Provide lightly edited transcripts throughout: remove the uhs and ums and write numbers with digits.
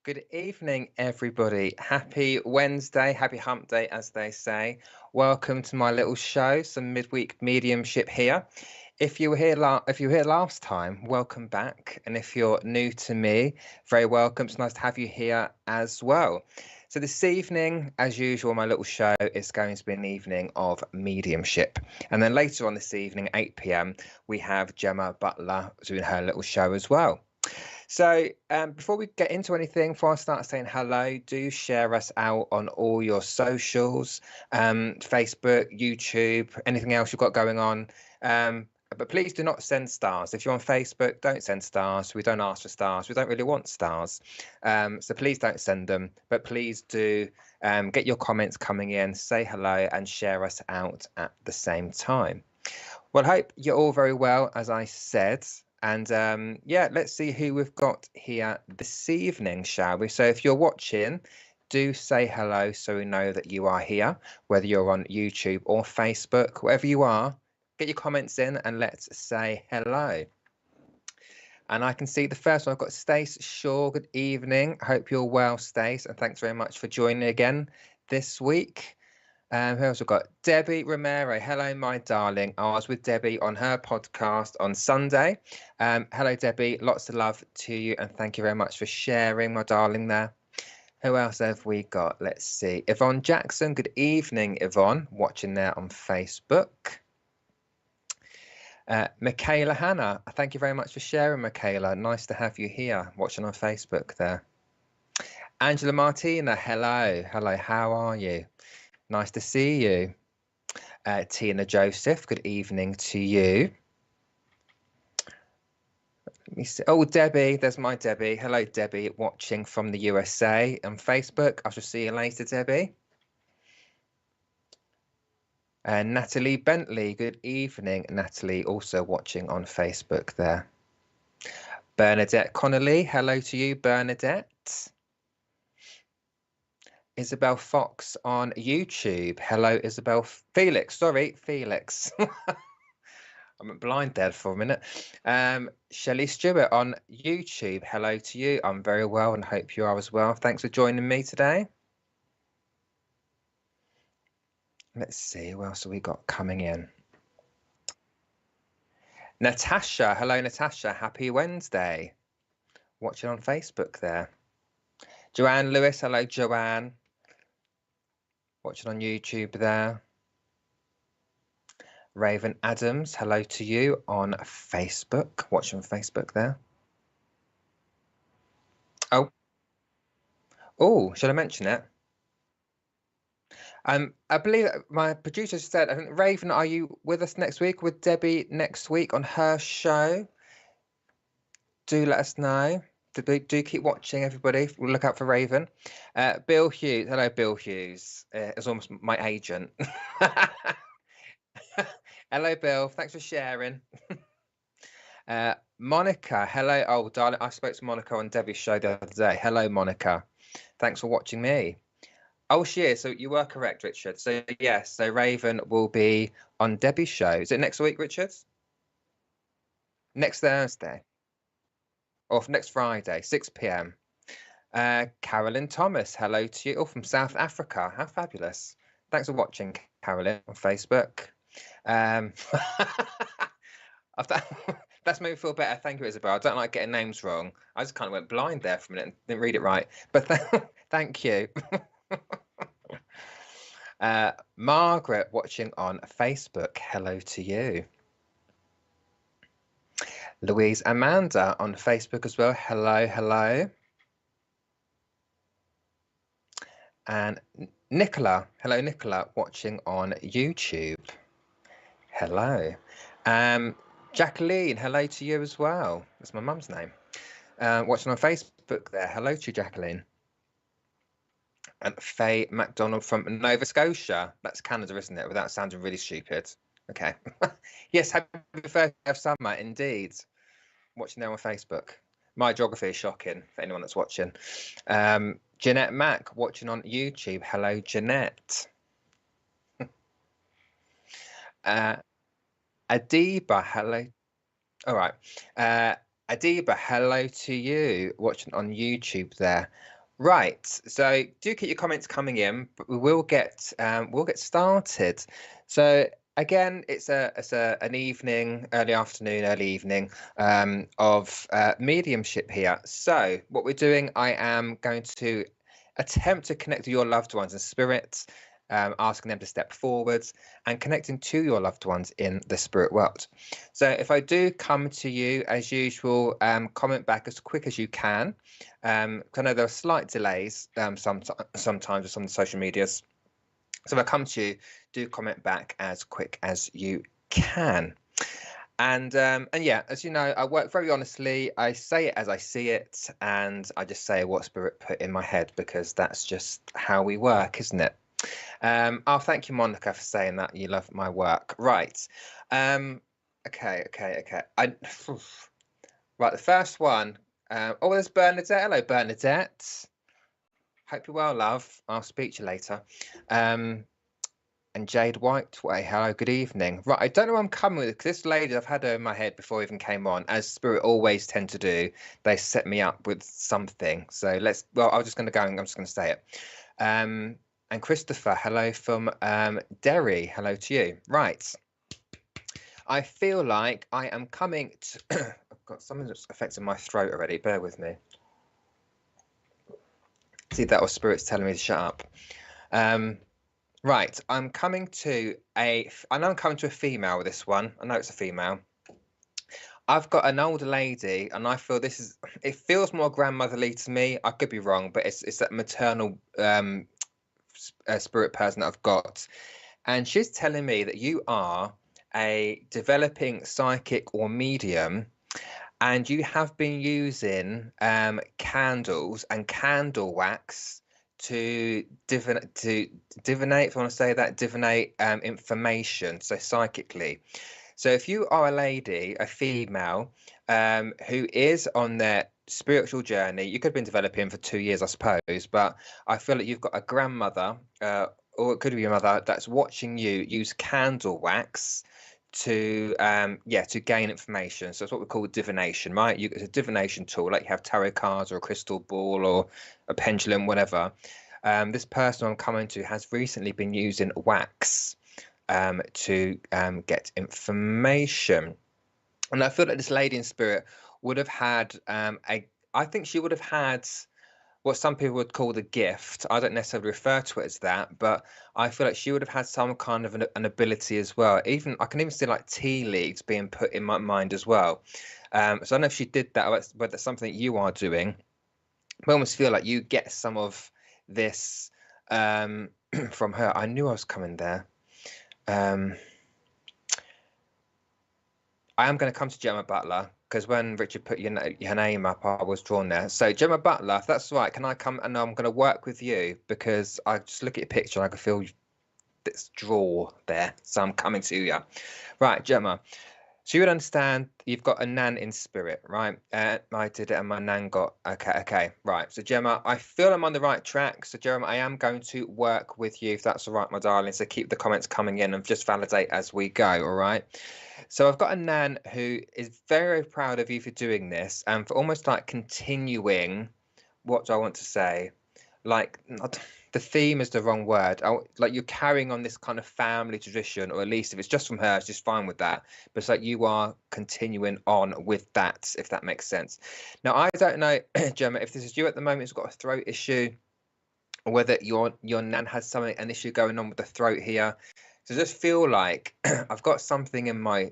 Good evening, everybody. Happy Wednesday, happy hump day, as they say. Welcome to my little show, some midweek mediumship here. If you were here, last time, welcome back. And if you're new to me, very welcome. It's nice to have you here as well. So this evening, as usual, my little show is going to be an evening of mediumship. And then later on this evening, 8 p.m, we have Gemma Butler doing her little show as well. So before we get into anything, before I start saying hello, do share us out on all your socials, Facebook, YouTube, anything else you've got going on. But please do not send stars. If you're on Facebook, don't send stars. We don't ask for stars. We don't really want stars. So please don't send them. But please do get your comments coming in, say hello, and share us out at the same time. Well, I hope you're all very well, as I said. And yeah, let's see who we've got here this evening, shall we? So if you're watching, do say hello so we know that you are here, whether you're on YouTube or Facebook, wherever you are, get your comments in and let's say hello. And I can see the first one, I've got Stace Shaw. Good evening. Hope you're well, Stace, and thanks very much for joining again this week. Who else we've got? Debbie Romero. Hello, my darling. I was with Debbie on her podcast on Sunday. Hello, Debbie. Lots of love to you, and thank you very much for sharing, my darling, there. Who else have we got? Let's see. Yvonne Jackson. Good evening, Yvonne. Watching there on Facebook. Michaela Hannah. Thank you very much for sharing, Michaela. Nice to have you here, watching on Facebook there. Angela Martina. Hello. Hello. How are you? Nice to see you. Tina Joseph, good evening to you. Let me see. Oh, Debbie, there's my Debbie. Hello, Debbie, watching from the USA on Facebook. I shall see you later, Debbie. Natalie Bentley, good evening, Natalie, also watching on Facebook there. Bernadette Connolly, hello to you, Bernadette. Isabel Fox on YouTube. Hello, Isabel. Felix, sorry, Felix. I went blind there for a minute. Shelley Stewart on YouTube. Hello to you. I'm very well and hope you are as well. Thanks for joining me today. Let's see, who else have we got coming in? Natasha. Hello, Natasha. Happy Wednesday. Watching on Facebook there. Joanne Lewis. Hello, Joanne. Watching on YouTube there. Raven Adams, hello to you on Facebook. Watching on Facebook there. Oh, should I mention it? I believe my producer said, I think, Raven, are you with us next week? With Debbie next week on her show? Do let us know. Do keep watching, everybody. We'll look out for Raven. Bill Hughes. Hello, Bill Hughes. It's almost my agent. Hello, Bill. Thanks for sharing. Monica. Hello. Oh, darling. I spoke to Monica on Debbie's show the other day. Hello, Monica. Thanks for watching me. Oh, she is. So you were correct, Richard. So, yes. So Raven will be on Debbie's show. Is it next week, Richard? Next Thursday. Or next Friday, 6 p.m. Carolyn Thomas, hello to you. Oh, from South Africa. How fabulous. Thanks for watching, Carolyn, on Facebook. That's made me feel better. Thank you, Isabel. I don't like getting names wrong. I just kind of went blind there for a minute and didn't read it right. But thank you. Margaret, watching on Facebook. Hello to you. Louise Amanda on Facebook as well. Hello, hello. And Nicola. Hello, Nicola, watching on YouTube. Hello. Jacqueline, hello to you as well. That's my mum's name. Watching on Facebook there. Hello to you, Jacqueline. And Faye MacDonald from Nova Scotia. That's Canada, isn't it? Without sounding really stupid. Okay. Yes, happy first day of summer, indeed. Watching there on Facebook. My geography is shocking for anyone that's watching. Jeanette Mack, watching on YouTube. Hello, Jeanette. Adiba, hello. All right. Adiba, hello to you, watching on YouTube there. Right. So do keep your comments coming in, but we'll get started. So again, it's an evening, early afternoon, early evening of mediumship here. So what we're doing, I am going to attempt to connect with your loved ones in spirit, asking them to step forwards and connecting to your loved ones in the spirit world. So if I do come to you, as usual, comment back as quick as you can. 'Cause I know there are slight delays sometimes with some of the social medias. So if I come to you, do comment back as quick as you can. And yeah, as you know, I work very honestly. I say it as I see it, and I just say what spirit put in my head because that's just how we work, isn't it? Oh, thank you, Monica, for saying that you love my work. Right. Okay. Right, the first one. Oh, there's Bernadette. Hello, Bernadette. Hope you're well, love. I'll speak to you later. And Jade Whiteway, hello, good evening. Right, I don't know where I'm coming with, because this lady, I've had her in my head before I even came on, as Spirit always tend to do. They set me up with something. So I'm just going to go and I'm just going to say it. And Christopher, hello from Derry. Hello to you. Right. I feel like I am coming to... I've got something that's affecting my throat already. Bear with me. See, that was Spirit's telling me to shut up. Right, I'm coming to I know I'm coming to a female with this one. I know it's a female. I've got an older lady, and I feel it feels more grandmotherly to me. I could be wrong, but it's that maternal spirit person that I've got. And she's telling me that you are a developing psychic or medium, and you have been using candles and candle wax to divinate, if I want to say that, divinate information, so psychically. So if you are a lady, a female, who is on their spiritual journey, you could have been developing for 2 years, I suppose, but I feel like you've got a grandmother, or it could be your mother, that's watching you use candle wax to gain information. So it's what we call divination, right? It's a divination tool, like you have tarot cards or a crystal ball or a pendulum, whatever. This person I'm coming to has recently been using wax to get information, and I feel like this lady in spirit would have had I think she would have had what some people would call the gift. I don't necessarily refer to it as that, but I feel like she would have had some kind of an ability as well. Even I can even see like tea leaves being put in my mind as well. So I don't know if she did that, or whether that's something you are doing. I almost feel like you get some of this from her. I knew I was coming there. I am going to come to Gemma Butler, because when Richard put your name up, I was drawn there. So Gemma Butler, if that's right, can I come and I'm going to work with you, because I just look at your picture and I can feel this draw there. So I'm coming to you. Right, Gemma. So you would understand you've got a nan in spirit, right? I did it and my nan got... Okay, right. So Gemma, I feel I'm on the right track. So Gemma, I am going to work with you, if that's all right, my darling. So keep the comments coming in and just validate as we go, all right? So I've got a nan who is very, very proud of you for doing this and for almost like continuing, what do I want to say? Like, the theme is the wrong word. Like you're carrying on this kind of family tradition, or at least if it's just from her, it's just fine with that. But it's like you are continuing on with that, if that makes sense. Now, I don't know, Gemma, if this is you at the moment who's got a throat issue, or whether your nan has an issue going on with the throat here. So I just feel like I've got something in my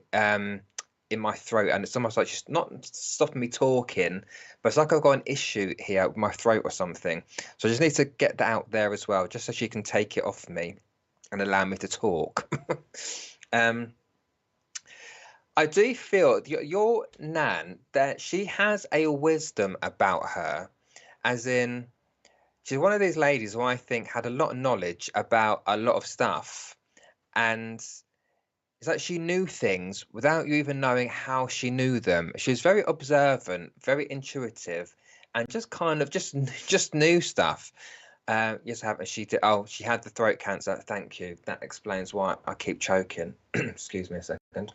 throat, and it's almost like just not stopping me talking, but it's like I've got an issue here with my throat or something. So I just need to get that out there as well, just so she can take it off me and allow me to talk. I do feel your nan, that she has a wisdom about her, as in she's one of these ladies who I think had a lot of knowledge about a lot of stuff, and it's like she knew things without you even knowing how she knew them. She was very observant, very intuitive, and just kind of just knew stuff. Yes, she did. Oh, she had the throat cancer. Thank you. That explains why I keep choking. Excuse me a second.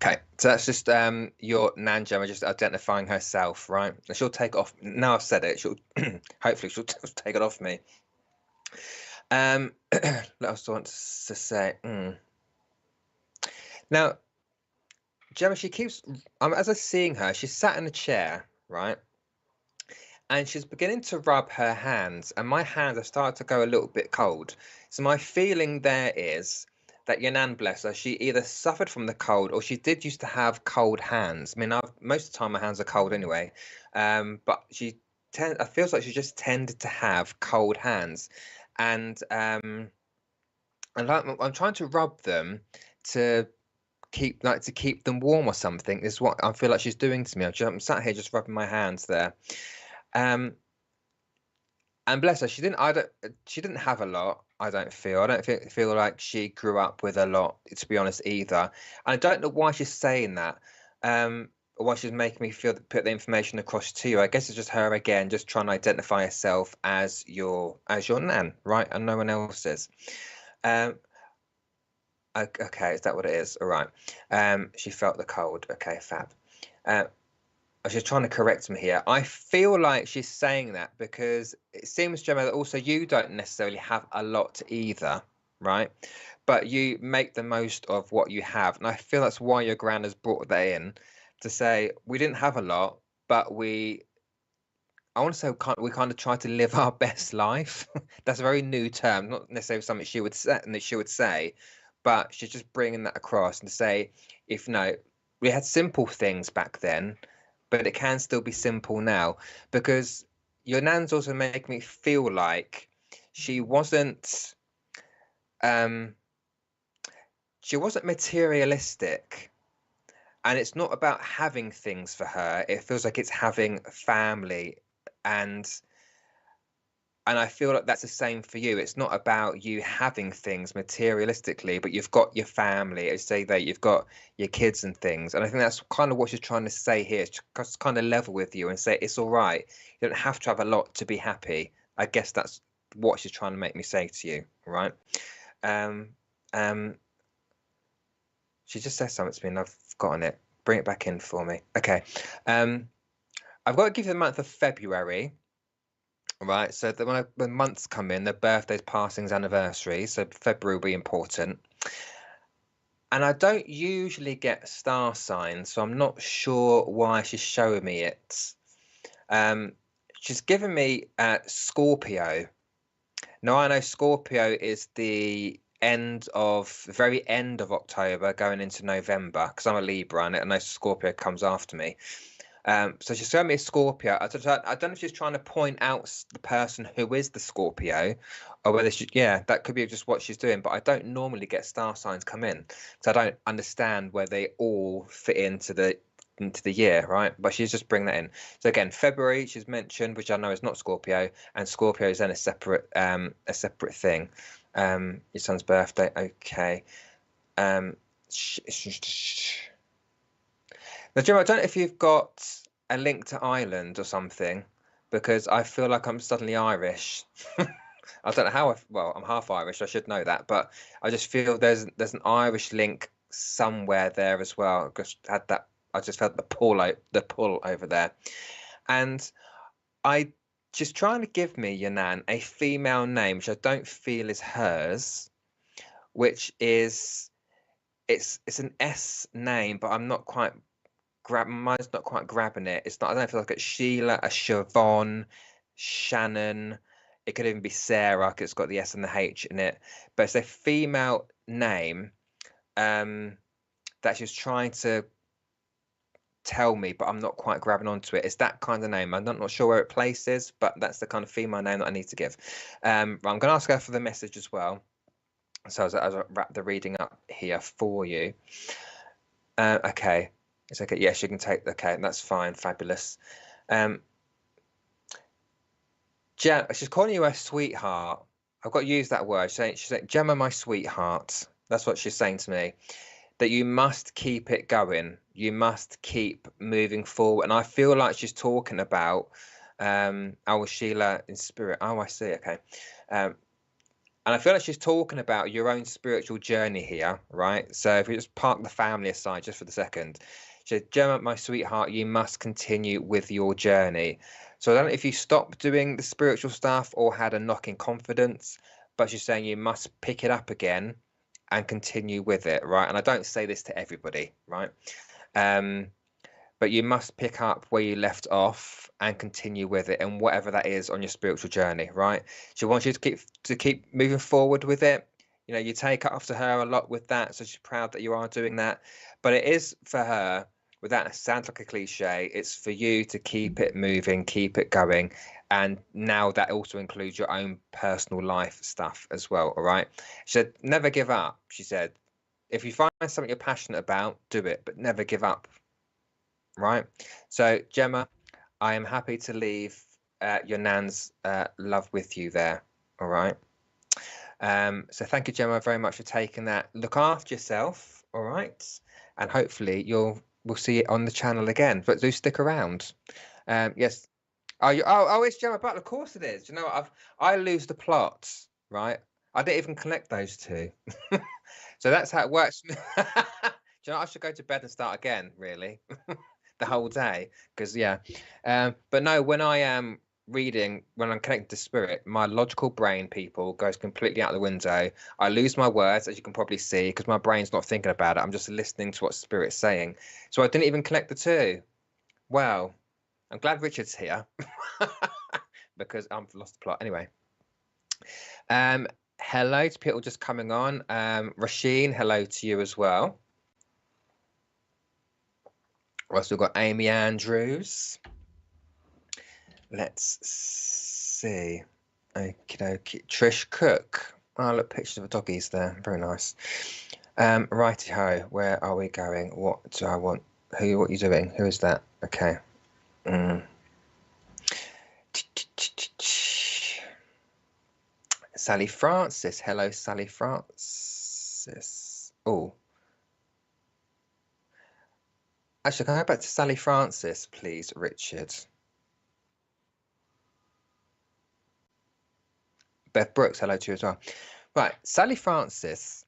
Okay, so that's just your Nan Gemma just identifying herself, right? And she'll take it off. Now I've said it, she'll hopefully she'll take it off me. What else do I want to say? Now, Gemma, she keeps, as I'm seeing her, she's sat in a chair, right? And she's beginning to rub her hands, and my hands have started to go a little bit cold. So my feeling there is that your Nan, bless her, she either suffered from the cold or she did used to have cold hands. I mean, most of the time my hands are cold anyway, but I feels like she just tended to have cold hands, and I'm trying to rub them to keep them warm or something. Is what I feel like she's doing to me. I'm sat here just rubbing my hands there. And bless her, she didn't have a lot. I don't feel like she grew up with a lot, to be honest, either. And I don't know why she's saying that. Or why she's making me put the information across to you. I guess it's just her again, just trying to identify herself as your Nan, right? And no one else's. Okay, is that what it is? All right. She felt the cold. Okay, fab. She's trying to correct me here. I feel like she's saying that because it seems, Gemma, that also you don't necessarily have a lot either, right? But you make the most of what you have. And I feel that's why your gran has brought that in to say, we didn't have a lot, but I want to say we kind of try to live our best life. That's a very new term, not necessarily something she would say, but she's just bringing that across and to say, we had simple things back then, but it can still be simple now, because your Nan's also making me feel like she wasn't materialistic, and it's not about having things for her. It feels like it's having family, and I feel like that's the same for you. It's not about you having things materialistically, but you've got your family, as say that you've got your kids and things. And I think that's kind of what she's trying to say here. She's kind of level with you and say it's all right. You don't have to have a lot to be happy. I guess that's what she's trying to make me say to you, right? She just said something to me and I've forgotten it. Bring it back in for me. Okay. I've got to give you the month of February. Right, so when months come in, the birthdays, passings, anniversaries, so February will be important. And I don't usually get star signs, so I'm not sure why she's showing me it. She's given me Scorpio. Now, I know Scorpio is the very end of October, going into November, because I'm a Libra, and I know Scorpio comes after me. So she's showing me a Scorpio. I don't know if she's trying to point out the person who is the Scorpio, or whether that could be just what she's doing. But I don't normally get star signs come in, so I don't understand where they all fit into the year, right? But she's just bringing that in. So again, February she's mentioned, which I know is not Scorpio, and Scorpio is then a separate thing. Your son's birthday, okay. Now, Jim, I don't know if you've got a link to Ireland or something, because I feel like I'm suddenly Irish. I don't know how. I'm half Irish. I should know that, but I just feel there's an Irish link somewhere there as well. I just felt the pull over there, and she's trying to give me, your Nan, a female name which I don't feel is hers, which is it's an S name, but I'm not quite. Mine's not quite grabbing it. It's not. I don't know if it's like a Sheila, a Siobhan, Shannon. It could even be Sarah, because it's got the S and the H in it. But it's a female name that she's trying to tell me, but I'm not quite grabbing onto it. It's that kind of name. I'm not sure where it places, but that's the kind of female name that I need to give. I'm going to ask her for the message as well. So as I wrap the reading up here for you. Okay. It's okay. Yes, you can take. Okay, that's fine. Fabulous. She's calling you her sweetheart. I've got to use that word. She's saying, Gemma, my sweetheart. That's what she's saying to me. That you must keep it going. You must keep moving forward. And I feel like she's talking about Sheila in spirit. Oh, I see. Okay. And I feel like she's talking about your own spiritual journey here, right? So if we just park the family aside just for the second, she said, Gemma, my sweetheart, you must continue with your journey. So I don't know if you stopped doing the spiritual stuff or had a knock in confidence, but she's saying you must pick it up again and continue with it, right? And I don't say this to everybody, right? But you must pick up where you left off and continue with it, and whatever that is on your spiritual journey, right? She wants you to keep moving forward with it. You know, you take after her a lot with that, so she's proud that you are doing that. But it is for her, without it sounds like a cliche, it's for you to keep it moving, keep it going. And now that also includes your own personal life stuff as well, all right? She said, never give up. She said, if you find something you're passionate about, do it, but never give up. Right. So, Gemma, I am happy to leave your nan's love with you there. All right. So thank you, Gemma, very much for taking that. Look after yourself. All right. And hopefully we'll see it on the channel again. But do stick around. Yes. Oh, it's Gemma Butler. Of course it is. Do you know what? I lose the plot, right? I didn't even connect those two. So that's how it works. Do you know, I should go to bed and start again, really. The whole day, because but no, when I am reading, when I'm connected to spirit, my logical brain, people, goes completely out the window. I lose my words, as you can probably see, because my brain's not thinking about it. I'm just listening to what spirit's saying. So I didn't even connect the two. Well, I'm glad Richard's here because I've lost the plot anyway. Hello to people just coming on. Rasheen, hello to you as well. We've also got Amy Andrews. Let's see. Okie dokie. Trish Cook. Oh, look, pictures of the doggies there. Very nice. Righty ho. Where are we going? What do I want? What are you doing? Who is that? Okay. Sally Francis. Hello, Sally Francis. Oh. Actually, can I go back to Sally Francis, please, Richard? Beth Brooks, hello to you as well. Right, Sally Francis.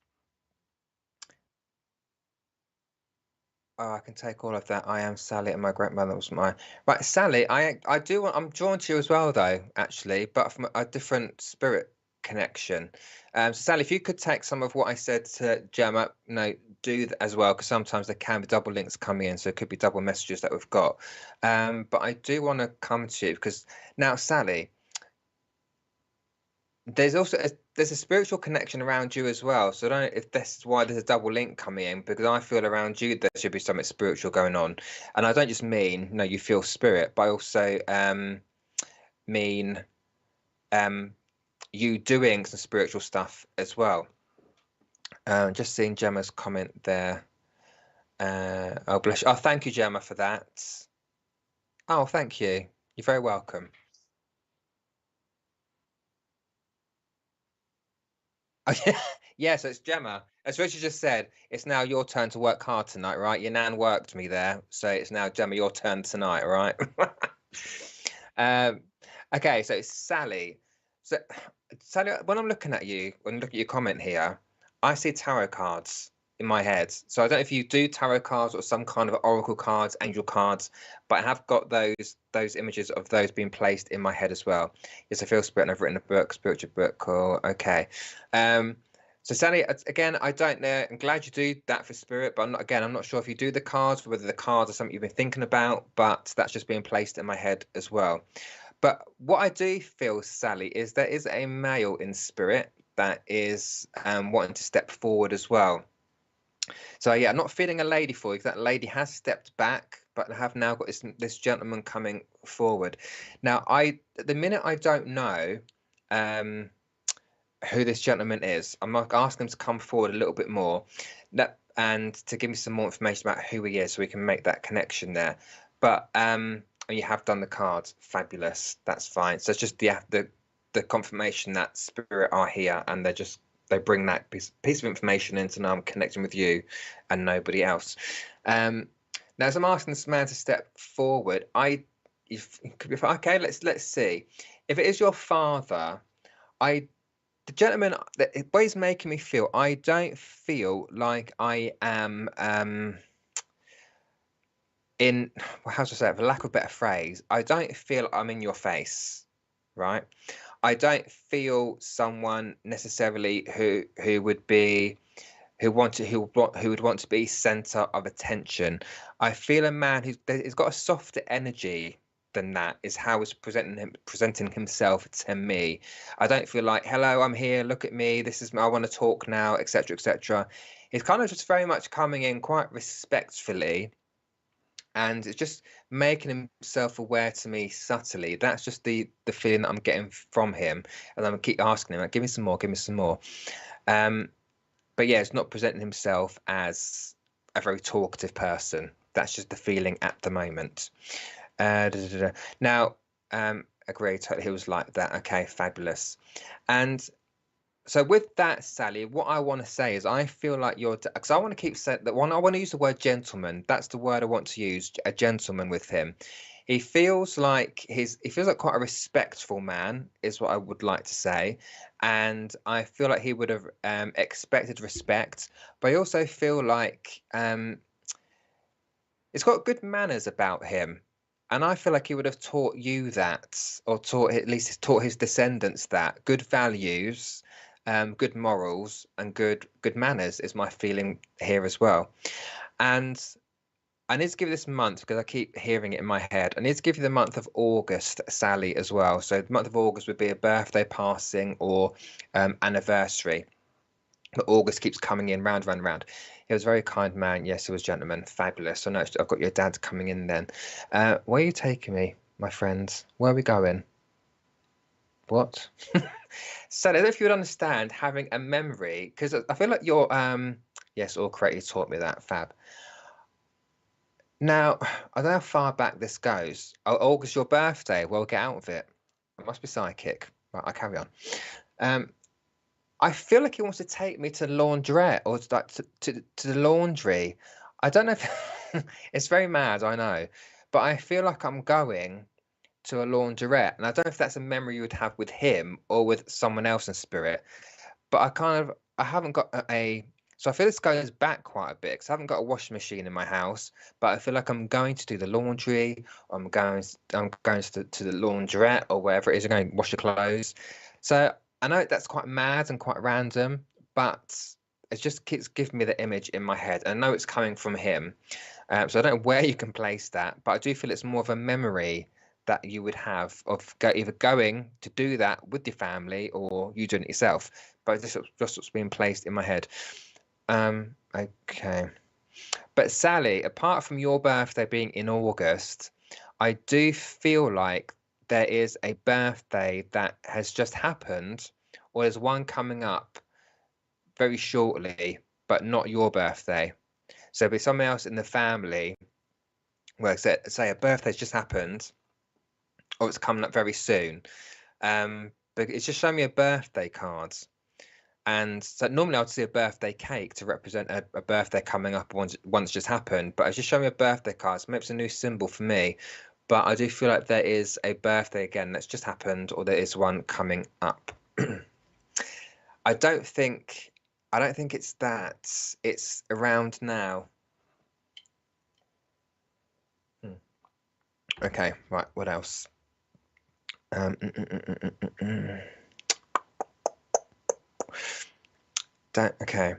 Oh, I can take all of that. I am Sally, and my grandmother was mine. Right, Sally, I'm drawn to you as well, though, actually, but from a different spirit connection. So Sally, if you could take some of what I said to Gemma, do that as well, because sometimes there can be double links coming in, so it could be double messages that we've got. But I do want to come to you because now, Sally, there's also there's a spiritual connection around you as well. So I don't know if this is why there's a double link coming in, because I feel around you there should be something spiritual going on, and I don't just mean you feel spirit, but I also mean you doing some spiritual stuff as well. Just seeing Gemma's comment there. Oh, bless you. Oh, thank you, Gemma, for that. Oh, thank you. You're very welcome. Yeah, so it's Gemma. As Richard just said, it's now your turn to work hard tonight, right? Your nan worked me there, so it's now Gemma, your turn tonight, right? Okay, so it's Sally. So Sally, when I'm looking at you, when I look at your comment here, I see tarot cards in my head. So I don't know if you do tarot cards or some kind of oracle cards, angel cards, but I have got those images of those being placed in my head as well. Yes, I feel spirit, and I've written a book, spiritual book. Cool. Okay. So Sally, again, I don't know. I'm glad you do that for spirit, but I'm not sure if you do the cards, whether the cards are something you've been thinking about, but that's just being placed in my head as well. But what I do feel, Sally, is there is a male in spirit that is wanting to step forward as well. So yeah, I'm not feeling a lady for you. That lady has stepped back, but I have now got this gentleman coming forward. Now, at the minute I don't know who this gentleman is. I'm asking him to come forward a little bit more, and to give me some more information about who he is, so we can make that connection there. But you have done the cards, fabulous. That's fine. So it's just the confirmation that spirit are here, and they bring that piece of information in, so now I'm connecting with you and nobody else. Now, as I'm asking this man to step forward, okay, let's see. If it is your father, I the gentleman, the way he's making me feel, I don't feel like I am in, well, how to say it, for lack of a better phrase, I don't feel I'm in your face, right? I don't feel someone necessarily who would be who would want to be center of attention. I feel a man who's got a softer energy than that, is how he's presenting himself to me. I don't feel like, hello, I'm here, look at me, this is I want to talk now, etc., etc. He's kind of just very much coming in quite respectfully, and it's just making himself aware to me subtly. That's just the feeling that I'm getting from him, and I'm gonna keep asking him, like, give me some more, give me some more. But yeah, it's not presenting himself as a very talkative person. That's just the feeling at the moment. Now, agree, totally. He was like that. Okay, fabulous. And so with that, Sally, what I want to say is I feel like you're, because I want to keep saying that one. I want to use the word gentleman. That's the word I want to use. A gentleman with him. He feels like quite a respectful man, is what I would like to say, and I feel like he would have expected respect. But I also feel like it's got good manners about him, and I feel like he would have taught you that, or at least taught his descendants that good values, good morals, and good manners is my feeling here as well. And I need to give you this month because I keep hearing it in my head. I need to give you the month of August, Sally, as well. So the month of August would be a birthday, passing, or anniversary. But August keeps coming in round, round, round. He was a very kind man. Yes, he was a gentleman. Fabulous. So now I've got your dad coming in then. Where are you taking me, my friends? Where are we going? What? So I don't know if you would understand having a memory, because I feel like you're yes, all correct. You taught me that. Fab. Now, I don't know how far back this goes. Oh, August, your birthday. Well, get out of it. It must be psychic. Right, I'll carry on. I feel like he wants to take me to the laundrette, or to the laundry. I don't know if it's very mad, I know, but I feel like I'm going to a laundrette, and I don't know if that's a memory you would have with him or with someone else in spirit. But I haven't got so I feel this goes back quite a bit, because I haven't got a washing machine in my house, but I feel like I'm going to do the laundry. I'm going to the laundrette, or wherever it is. I'm going to wash your clothes. So I know that's quite mad and quite random, but it just keeps giving me the image in my head. And I know it's coming from him. So I don't know where you can place that, but I do feel it's more of a memory that you would have of either going to do that with your family or you doing it yourself. But this is just what's being placed in my head. Okay. But Sally, apart from your birthday being in August, I do feel like there is a birthday that has just happened, or there's one coming up very shortly, but not your birthday. So it'll be someone else in the family. Well, say a birthday's just happened, or it's coming up very soon. But it's just showing me a birthday card. And so normally I would see a birthday cake to represent a birthday coming up once just happened, but it's just showing me a birthday card. So maybe it's a new symbol for me. But I do feel like there is a birthday again that's just happened, or there is one coming up. I don't think it's that. It's around now. Okay, right. What else? Okay.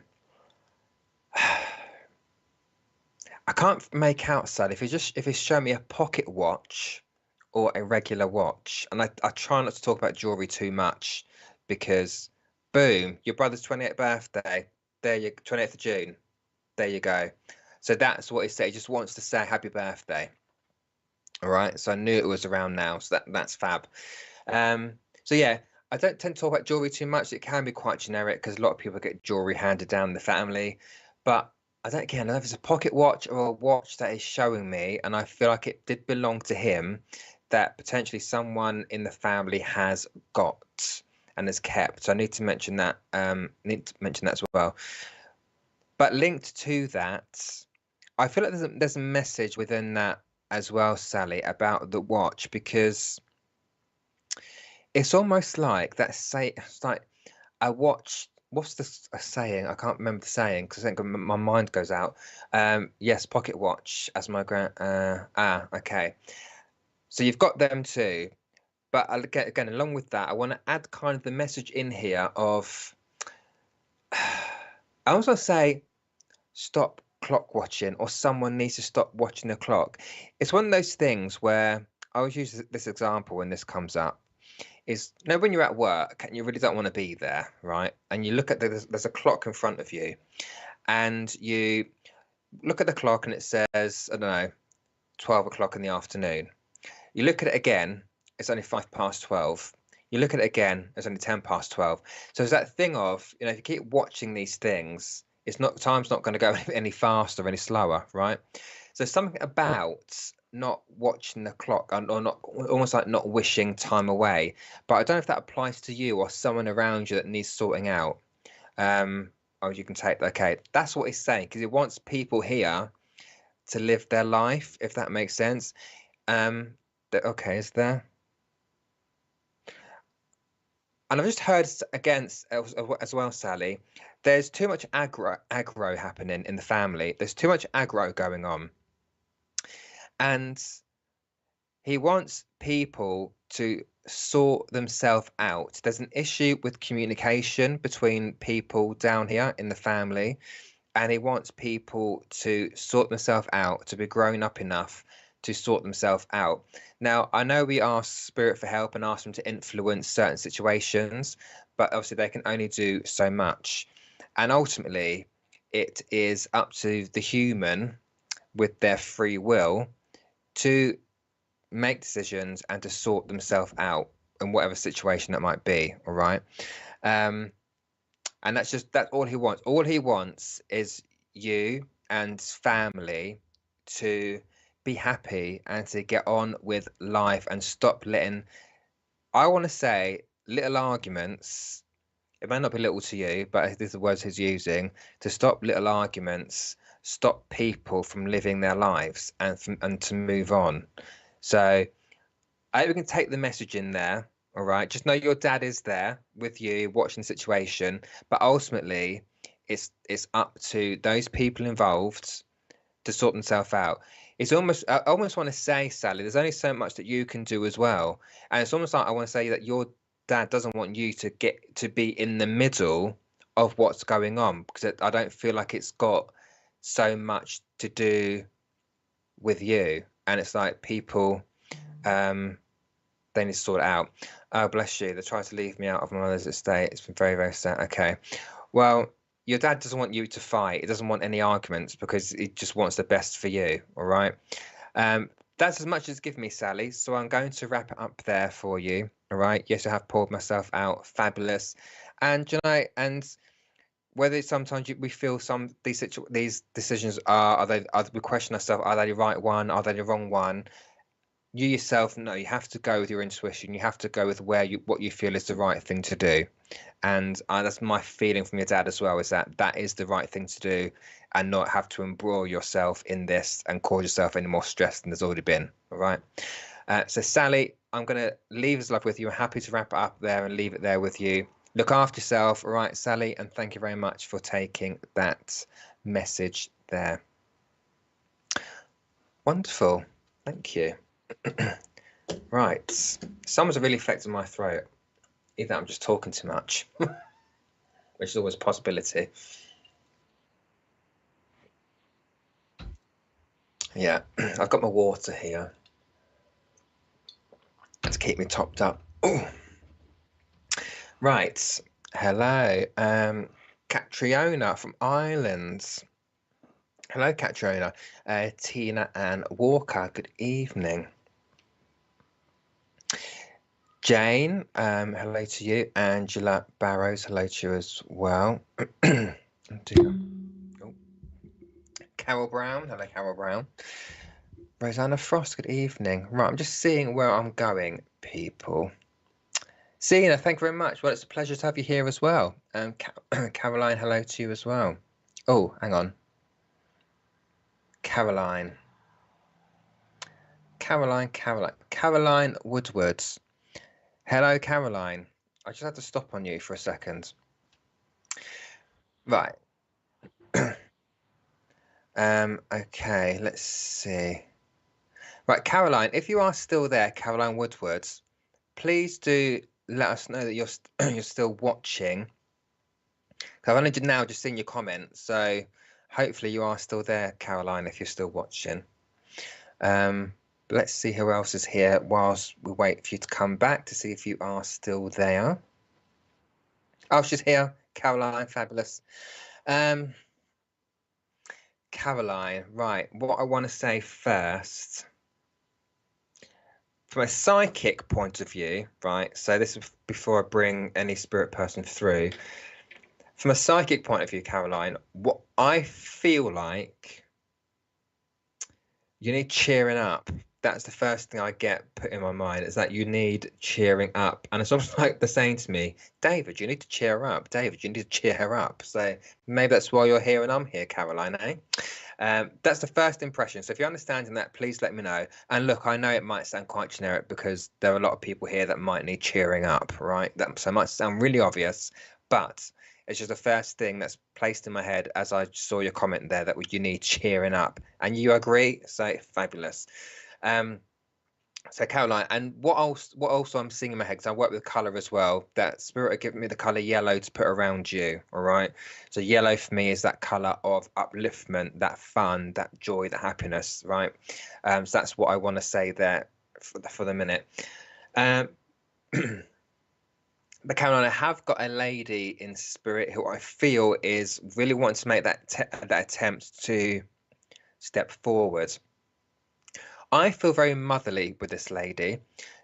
I can't make out, Sally, if he's showing me a pocket watch or a regular watch. And I try not to talk about jewelry too much, because boom, your brother's 28th birthday. 28th of June. There you go. So that's what he said. He just wants to say happy birthday. All right. So I knew it was around now. So that's fab. So yeah, I don't tend to talk about jewelry too much. It can be quite generic because a lot of people get jewelry handed down in the family. But I don't know if it's a pocket watch or a watch that is showing me, and I feel like it did belong to him, that potentially someone in the family has got and has kept. So I need to mention that. As well. But linked to that, I feel like there's a message within that as well, Sally, about the watch, because it's almost like it's like I watched. What's a saying? I can't remember the saying because I think my mind goes out. Yes, pocket watch as my grand. Okay. So you've got them too, but again, along with that, I want to add kind of the message in here of. I also say, stop clock watching, or someone needs to stop watching the clock. It's one of those things where I always use this example when this comes up. Is, you know, when you're at work and you really don't want to be there, right? And you look at there's a clock in front of you, and you look at the clock and it says, I don't know, 12 o'clock in the afternoon. You look at it again, it's only 12:05. You look at it again, it's only 12:10. So it's that thing of, you know, if you keep watching these things, it's not, time's not going to go any faster or any slower, right? So something about not watching the clock, or not, almost like not wishing time away. But I don't know if that applies to you or someone around you that needs sorting out. Or you can take, okay, that's what he's saying, because he wants people here to live their life, if that makes sense. Okay, is there? And I've just heard against as well, Sally. There's too much aggro happening in the family. There's too much aggro going on, and he wants people to sort themselves out. There's an issue with communication between people down here in the family, and he wants people to sort themselves out, to be grown up enough to sort themselves out. Now, I know we ask Spirit for help and ask them to influence certain situations, but obviously they can only do so much. And ultimately, it is up to the human with their free will to make decisions and to sort themselves out in whatever situation that might be. All right. And that's all he wants. All he wants is you and family to be happy and to get on with life and stop letting, I want to say, little arguments. It may not be little to you, but these are the words he's using, to stop little arguments, stop people from living their lives and to move on. So I hope we can take the message in there. All right. Just know your dad is there with you watching the situation. But ultimately, it's up to those people involved to sort themselves out. It's almost, I almost want to say, Sally, there's only so much that you can do as well. And it's almost like I want to say that your dad doesn't want you to get to be in the middle of what's going on, because I don't feel like it's got so much to do with you. And it's like people, they need to sort it out. Oh, bless you. They tried to leave me out of my mother's estate. It's been very, very sad. Okay. Well, your dad doesn't want you to fight. He doesn't want any arguments because he just wants the best for you. All right. That's as much as give me, Sally. So I'm going to wrap it up there for you. All right. Yes, I have poured myself out. Fabulous. And, you know, and whether sometimes we feel these decisions we question ourselves, are they the right one? Are they the wrong one? You yourself know you have to go with your intuition. You have to go with what you feel is the right thing to do. And that's my feeling from your dad as well, is that is the right thing to do, and not have to embroil yourself in this and cause yourself any more stress than there's already been. All right. So Sally, I'm going to leave this love with you. I'm happy to wrap it up there and leave it there with you. Look after yourself. All right, Sally. And thank you very much for taking that message there. Wonderful. Thank you. Right. Someone's really affected my throat. Either I'm just talking too much, which is always a possibility. Yeah, I've got my water here to keep me topped up. Ooh. Right. Hello. Catriona from Ireland. Hello, Catriona. Tina Ann Walker, good evening. Jane, hello to you. Angela Barrows, hello to you as well. Carol Brown, hello, Carol Brown. Rosanna Frost, good evening. Right, I'm just seeing where I'm going, people. Sina, thank you very much. Well, it's a pleasure to have you here as well. Caroline, hello to you as well. Oh, hang on. Caroline Woodward. Hello, Caroline. I just had to stop on you for a second. Right. Okay, let's see. Right, Caroline, if you are still there, Caroline Woodward, please do let us know that you're you're still watching. I've only now just seen your comment, so hopefully you are still there, Caroline, if you're still watching. Let's see who else is here whilst we wait for you to come back to see if you are still there. Oh, she's here, Caroline, fabulous. Caroline, right, what I want to say first, from a psychic point of view, right, so this is before I bring any spirit person through. From a psychic point of view, Caroline, what I feel like you need cheering up. That's the first thing I get put in my mind, is that you need cheering up. And it's almost like they're saying to me, David, you need to cheer up. David, you need to cheer her up. So maybe that's why you're here and I'm here, Caroline, eh? That's the first impression. So if you're understanding that, please let me know. And look, I know it might sound quite generic because there are a lot of people here that might need cheering up, right? So it might sound really obvious, but it's just the first thing that's placed in my head as I saw your comment there, that you need cheering up. And you agree? So fabulous. So Caroline, and what also I'm seeing in my head, because I work with colour as well, that spirit are giving me the colour yellow to put around you. All right. So yellow for me is that colour of upliftment, that fun, that joy, that happiness. Right. So that's what I want to say there for the minute. But Caroline, I have got a lady in spirit who I feel is really wanting to make that attempt to step forward. I feel very motherly with this lady.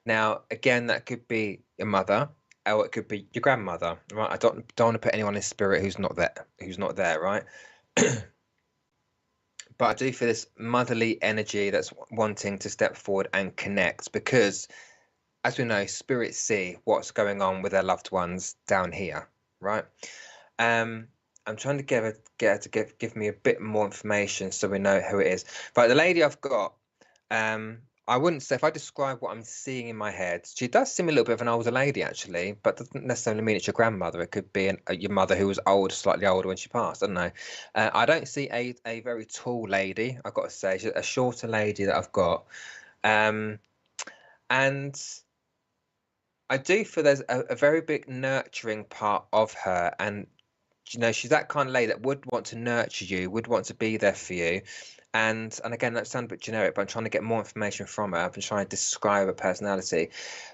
Now, again, that could be your mother, or it could be your grandmother, right? I don't want to put anyone in spirit who's not there, right? But I do feel this motherly energy that's wanting to step forward and connect, because as we know, spirits see what's going on with their loved ones down here, right? I'm trying to get her to give me a bit more information so we know who it is. But the lady I've got, I wouldn't say, if I describe what I'm seeing in my head, she does seem a little bit of an older lady actually, but doesn't necessarily mean it's your grandmother. It could be your mother who was old, slightly older when she passed. I don't know. I don't see a very tall lady, I've got to say. She's a shorter lady that I've got. And I do feel there's a very big nurturing part of her, and you know, she's that kind of lady that would want to nurture you, would want to be there for you. And again, that sounds a bit generic, but I'm trying to get more information from her. I've been trying to describe her personality,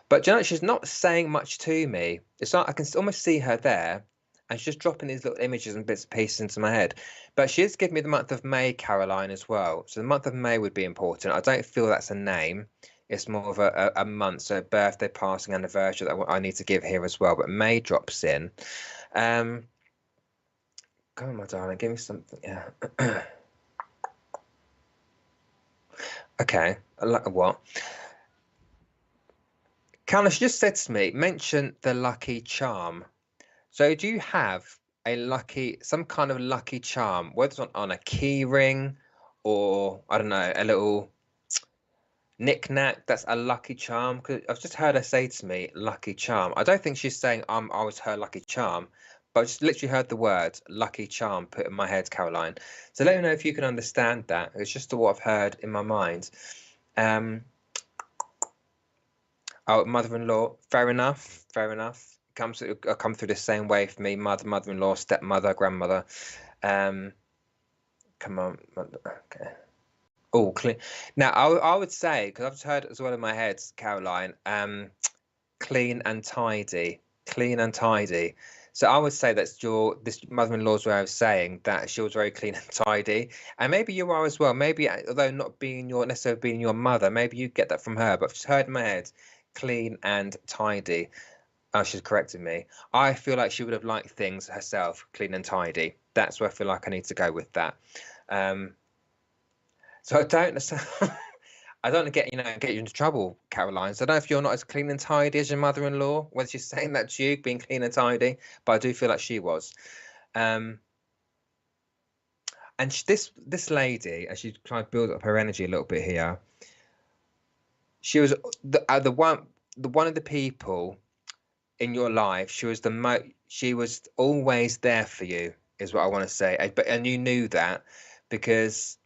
but you know, she's not saying much to me. It's not, I can almost see her there, and she's just dropping these little images and bits and pieces into my head. But she is giving me the month of May, Caroline, as well. So the month of May would be important. I don't feel that's a name. It's more of a month, so birthday, passing, anniversary that I need to give here as well. But May drops in. Come on, my darling, give me something. Yeah. Okay. What? Caroline, she just said to me, mention the lucky charm. So do you have some kind of lucky charm, whether it's on a key ring or, I don't know, a little knick-knack that's a lucky charm? Because I've just heard her say to me, lucky charm. I don't think she's saying I was her lucky charm, but I just literally heard the word lucky charm put in my head, Caroline. So let me know if you can understand that. It's just what I've heard in my mind. Oh, mother-in-law, fair enough, fair enough. Come through the same way for me, mother-in-law, stepmother, grandmother. Come on, okay. Oh, clean. Now, I would say, because I've just heard as well in my head, Caroline, clean and tidy, clean and tidy. So I would say that's this mother-in-law's way of saying that she was very clean and tidy, and maybe you are as well. Maybe, although not being necessarily being your mother, maybe you get that from her. But I've just heard in my head, clean and tidy. Oh, she's corrected me. I feel like she would have liked things herself, clean and tidy. That's where I feel like I need to go with that. So I don't want to get you into trouble, Caroline. So I don't know if you're not as clean and tidy as your mother-in-law, whether she's saying that to you, being clean and tidy, but I do feel like she was. And this lady, as she tried to build up her energy a little bit here, she was the one of the people in your life, she was always there for you, is what I want to say. And you knew that, because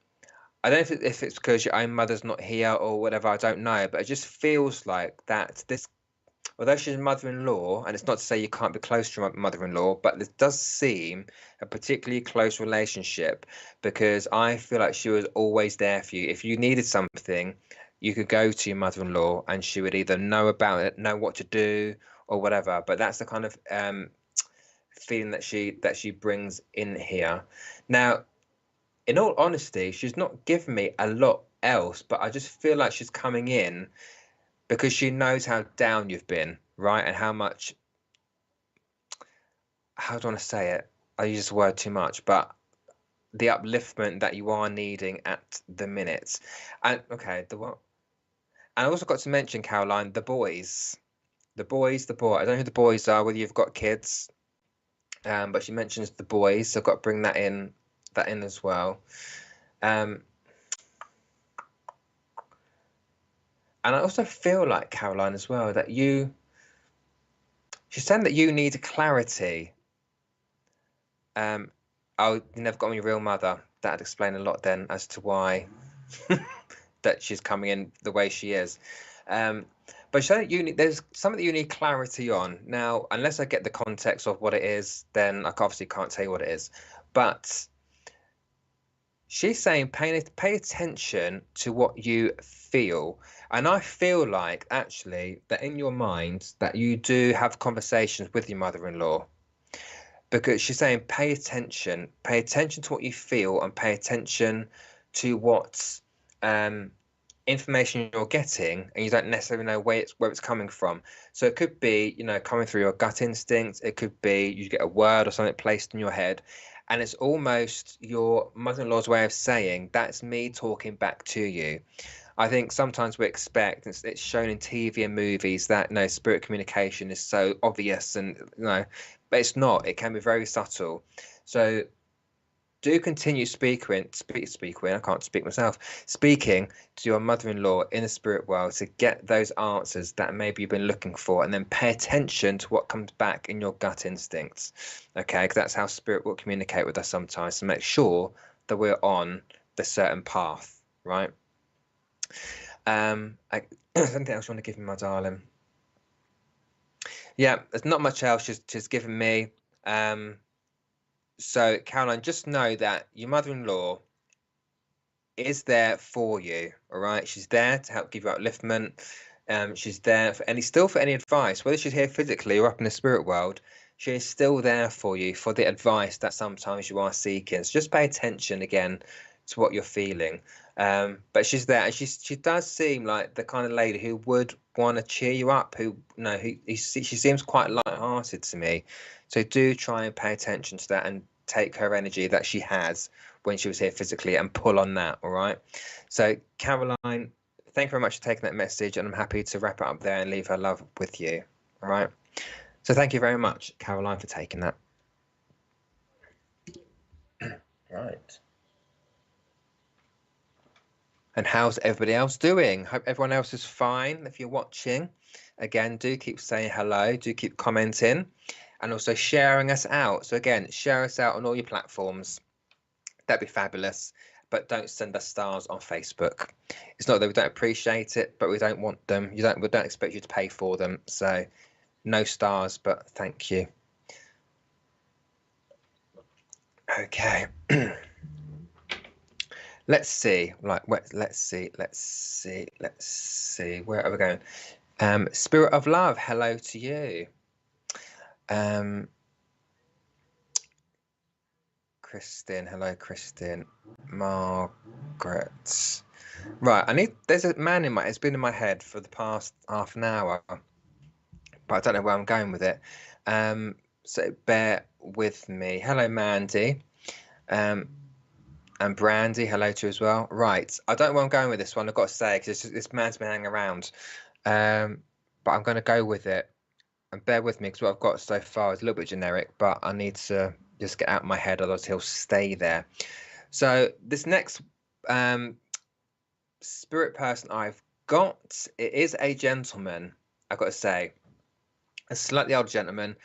I don't know if it's because your own mother's not here or whatever, I don't know, but it just feels like that this, although she's mother-in-law, and it's not to say you can't be close to your mother-in-law, but this does seem a particularly close relationship, because I feel like she was always there for you. If you needed something, you could go to your mother-in-law and she would either know about it, know what to do, or whatever. But that's the kind of feeling that she brings in here. Now, in all honesty, she's not given me a lot else, but I just feel like she's coming in because she knows how down you've been, right? And how much, how do I want to say it? I use this word too much, but the upliftment that you are needing at the minute. And okay, the what? And I also got to mention, Caroline, the boys. The boys, the boy. I don't know who the boys are, whether you've got kids. But she mentions the boys, so I've got to bring that in as well. And I also feel like, Caroline, as well, that she's saying that you need clarity. Oh, you never got on your real mother. That'd explain a lot then as to why that she's coming in the way she is. But there's something that you need clarity on. Now, unless I get the context of what it is, then I obviously can't tell you what it is. But she's saying pay attention to what you feel. And I feel like, actually, that in your mind, that you do have conversations with your mother-in-law. Because she's saying pay attention to what you feel, and pay attention to what information you're getting, and you don't necessarily know where it's coming from. So it could be, coming through your gut instinct. It could be you get a word or something placed in your head, and it's almost your mother-in-law's way of saying, that's me talking back to you. I think sometimes we expect, it's shown in TV and movies, that spirit communication is so obvious, and but it's not. It can be very subtle. So do continue speaking. I can't speak myself. Speaking to your mother-in-law in the spirit world to get those answers that maybe you've been looking for, and then pay attention to what comes back in your gut instincts. Okay, because that's how spirit will communicate with us sometimes, to make sure that we're on the certain path, right? Something else you want to give me, my darling? Yeah, there's not much else she's given me. So, Caroline, just know that your mother-in-law is there for you, all right? She's there to help give you upliftment. She's there for any advice, whether she's here physically or up in the spirit world. She is still there for you, for the advice that sometimes you are seeking. So just pay attention again to what you're feeling. But she's there, and she does seem like the kind of lady who would want to cheer you up. She seems quite light-hearted to me. So do try and pay attention to that, and take her energy that she has when she was here physically and pull on that. All right. So Caroline, thank you very much for taking that message, and I'm happy to wrap it up there and leave her love with you. All right. So thank you very much, Caroline, for taking that. Right. And how's everybody else doing? Hope everyone else is fine. If you're watching, again, do keep saying hello, do keep commenting, and also sharing us out. So again, share us out on all your platforms. That'd be fabulous. But don't send us stars on Facebook. It's not that we don't appreciate it, but we don't want them. We don't expect you to pay for them. So no stars, but thank you. Okay. Let's see. Let's see. Where are we going? Spirit of love, hello to you. Kristen, hello, Kristen. Margaret. Right, there's a man it's been in my head for the past half an hour, but I don't know where I'm going with it. So bear with me. Hello, Mandy. And Brandy, hello to you as well. Right, I don't know where I'm going with this one, I've got to say, because this man's been hanging around. But I'm going to go with it. And bear with me, because what I've got so far is a little bit generic, but I need to just get out of my head, otherwise he'll stay there. So this next spirit person I've got, it is a gentleman, I've got to say. a slightly older gentleman.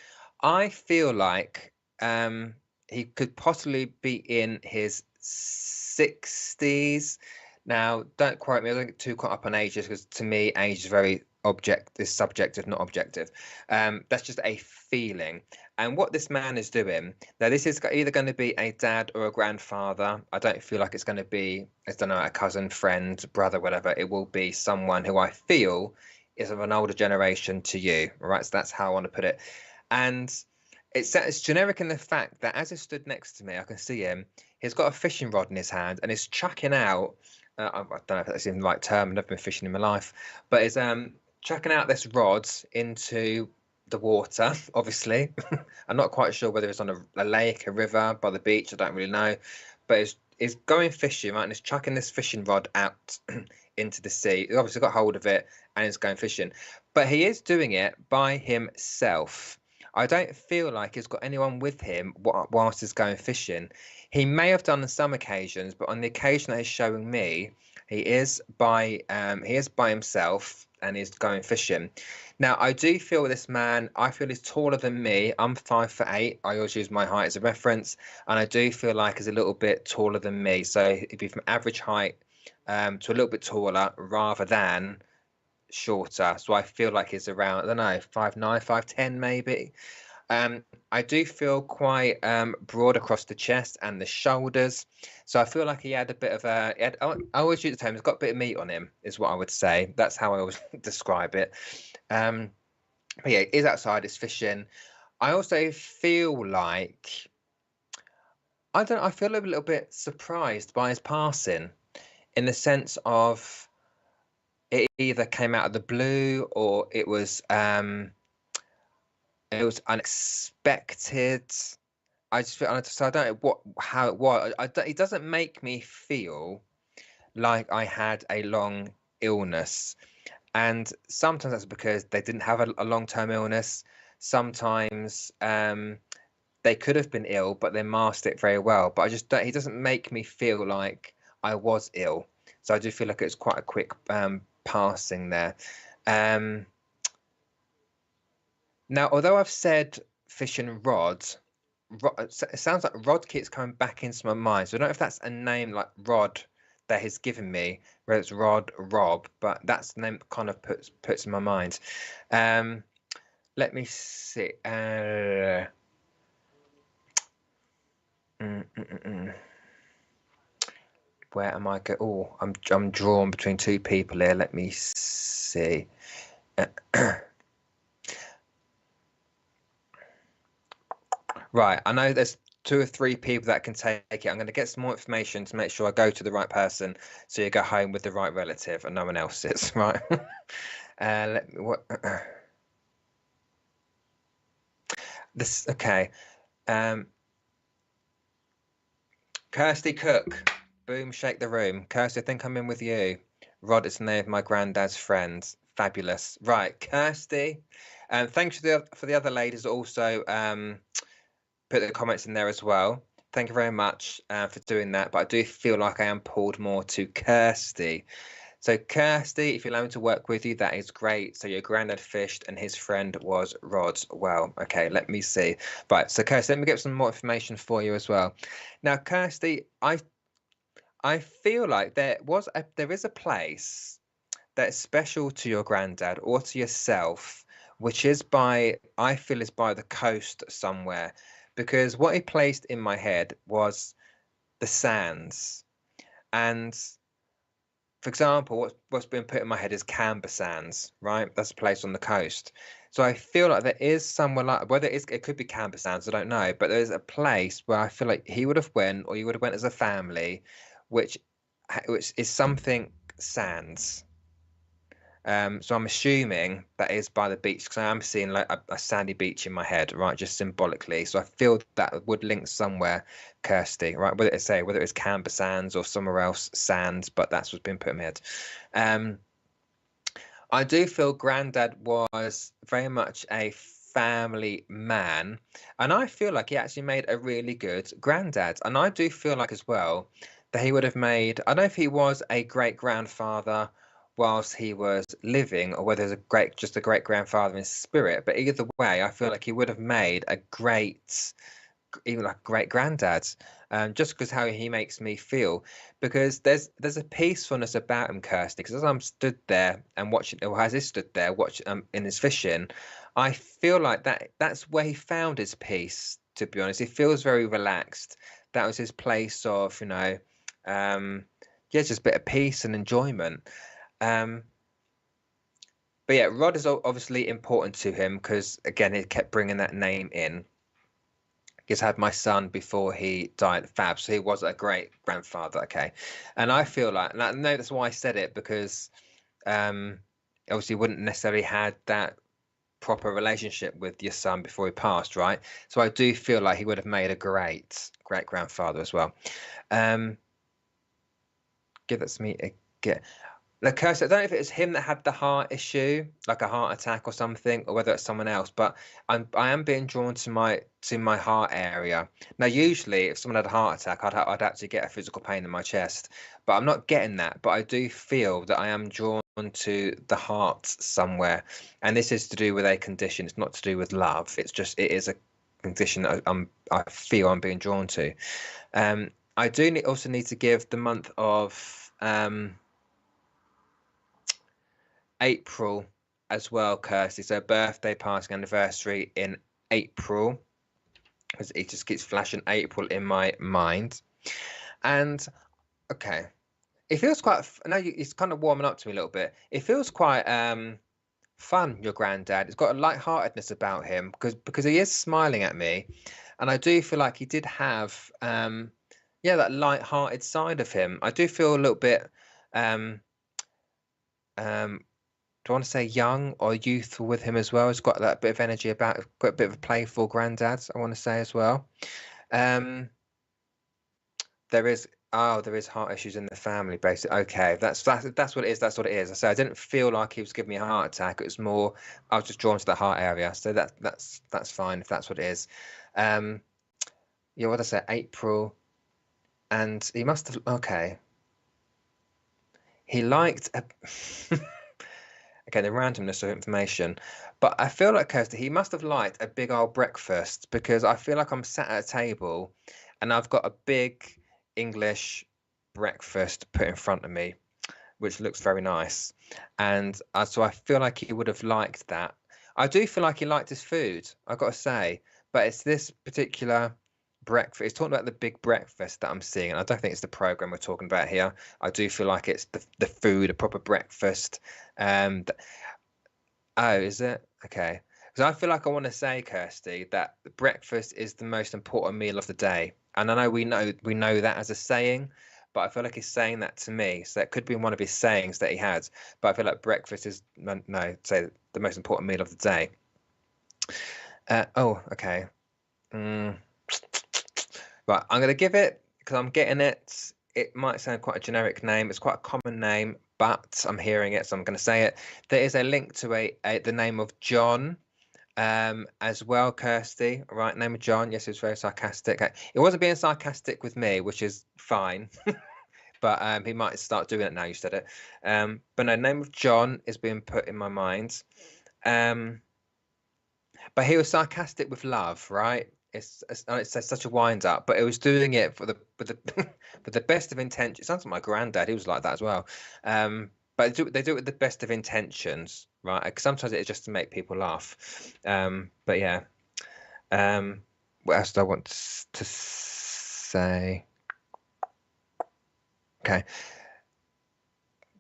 I feel like he could possibly be in his 60s. Now, don't quote me, I don't get too caught up on ages because to me, age is very is subjective, not objective. That's just a feeling. And what this man is doing, now this is either going to be a dad or a grandfather. I don't feel like it's going to be, I don't know, a cousin, friend, brother, whatever. It will be someone who I feel is of an older generation to you, right? So that's how I want to put it. And it's generic in the fact that as he stood next to me, I can see him. He's got a fishing rod in his hand and he's chucking out. I don't know if that's even the right term. I've never been fishing in my life, but he's chucking out this rod into the water. Obviously, I'm not quite sure whether it's on a lake, a river, by the beach. I don't really know, but it's going fishing, right? And he's chucking this fishing rod out into the sea. He obviously got hold of it and he's going fishing, but he is doing it by himself. I don't feel like he's got anyone with him whilst he's going fishing. He may have done on some occasions, but on the occasion that he's showing me, he is by himself and he's going fishing. Now, I do feel this man, I feel he's taller than me. I'm 5'8". I always use my height as a reference, and I do feel like he's a little bit taller than me. So it'd be from average height to a little bit taller rather than shorter. So I feel like he's around, I don't know, 5'9", 5'10", maybe. I do feel quite broad across the chest and the shoulders. So I feel like he had a bit of I always use the term, he's got a bit of meat on him, is what I would say. That's how I always describe it. But yeah, he's outside, he's fishing. I also feel like, I feel a little bit surprised by his passing in the sense of it either came out of the blue or it was unexpected. I just feel, so I don't know how it was. It doesn't make me feel like I had a long illness. And sometimes that's because they didn't have a long-term illness. Sometimes they could have been ill, but they masked it very well. But I just don't, he doesn't make me feel like I was ill. So I do feel like it was quite a quick passing there. Now, although I've said fish and rod, it sounds like Rod keeps coming back into my mind. So I don't know if that's a name like Rod that he's given me, whether it's Rod, Rob, but that's the name that kind of puts in my mind. Let me see. Where am I go? Oh, I'm drawn between two people here. Let me see. Right, I know there's 2 or 3 people that can take it. I'm going to get some more information to make sure I go to the right person, so you go home with the right relative and no one else's, right? Let me, what? This, okay. Kirsty Cook, boom, shake the room. Kirsty, I think I'm in with you. Rod, it's the name of my granddad's friend. Fabulous. Right, Kirsty. Thanks for the other ladies that also put the comments in there as well. Thank you very much for doing that. But I do feel like I am pulled more to Kirsty. So Kirsty, if you allow me to work with you, that is great. So your granddad fished and his friend was Rod. Well, okay, let me see. Right, so Kirsty, let me get some more information for you as well. Now, Kirsty, I feel like there is a place that is special to your granddad or to yourself, which is I feel is by the coast somewhere, because what he placed in my head was the sands. And for example, what's been put in my head is Canberra Sands, right? That's a place on the coast. So I feel like there is somewhere like, whether it could be Canberra Sands, I don't know, but there's a place where I feel like he would have went, or you would have went as a family, which is something sands. So I'm assuming that is by the beach, because I am seeing like a sandy beach in my head, right? Just symbolically. So I feel that would link somewhere, Kirsty, right? Whether it's Canberra Sands or somewhere else sands, but that's what's been put in my head. I do feel Granddad was very much a family man, and I feel like he actually made a really good granddad. And I do feel like as well that he would have made, I don't know if he was a great grandfather whilst he was living, or whether it's just a great grandfather in spirit. But either way, I feel like he would have made a great, even like great granddad, just because how he makes me feel. Because there's a peacefulness about him, Kirsty. Because as I'm stood there and watching, or as he stood there watching in his fishing, I feel like that's where he found his peace. To be honest, he feels very relaxed. That was his place of, yeah, just a bit of peace and enjoyment. Um, but yeah, Rod is obviously important to him because again, he kept bringing that name in. He's had my son before he died, Fab, so he was a great grandfather. Okay, and I feel like, and I know that's why I said it, because obviously you wouldn't necessarily had that proper relationship with your son before he passed, right? So I do feel like he would have made a great grandfather as well. Give that to me again. Like, Kirsty, I don't know if it was him that had the heart issue, like a heart attack or something, or whether it's someone else. But I am being drawn to my heart area. Now, usually, if someone had a heart attack, I'd actually get a physical pain in my chest. But I'm not getting that. But I do feel that I am drawn to the heart somewhere, and this is to do with a condition. It's not to do with love. It's just it is a condition that I feel I'm being drawn to. I do also need to give the month of April as well, Kirsty. So birthday, passing, anniversary in April, because it just keeps flashing April in my mind. And okay, it feels quite. I know it's kind of warming up to me a little bit. It feels quite fun. Your granddad. It's got a lightheartedness about him because he is smiling at me, and I do feel like he did have yeah, that light-hearted side of him. I do feel a little bit um do I want to say young or youthful with him as well? He's got that bit of energy about, got a bit of a playful granddad, I want to say as well. There is heart issues in the family, basically. Okay, that's what it is. That's what it is. So I didn't feel like he was giving me a heart attack. It was more I was just drawn to the heart area. So that's fine if that's what it is. Yeah, what did I say? April, and he must have. Okay, he liked a. Again, the randomness of information. But I feel like, Kirsty, he must have liked a big old breakfast, because I feel like I'm sat at a table and I've got a big English breakfast put in front of me, which looks very nice. And so I feel like he would have liked that. I do feel like he liked his food, I've got to say. But it's this particular breakfast. It's talking about the big breakfast that I'm seeing. And I don't think it's the program we're talking about here. I do feel like it's the food, a proper breakfast. Oh, is it? Okay. Because I feel like I want to say, Kirsty, that breakfast is the most important meal of the day. And I know we know that as a saying, but I feel like he's saying that to me. So that could be one of his sayings that he had. But I feel like breakfast is say the most important meal of the day. Oh, okay. Right, I'm going to give it, because I'm getting it. It might sound quite a generic name. It's quite a common name, but I'm hearing it, so I'm going to say it. There is a link to the name of John as well, Kirsty. Right, name of John. Yes, it was very sarcastic. It wasn't being sarcastic with me, which is fine. But he might start doing it now you said it. But no, name of John is being put in my mind. But he was sarcastic with love, right? It's such a wind up, but it was doing it for the with the best of intentions. It sounds like my granddad; he was like that as well. But they do it with the best of intentions, right? 'Cause sometimes it's just to make people laugh. But yeah. What else do I want to say? Okay.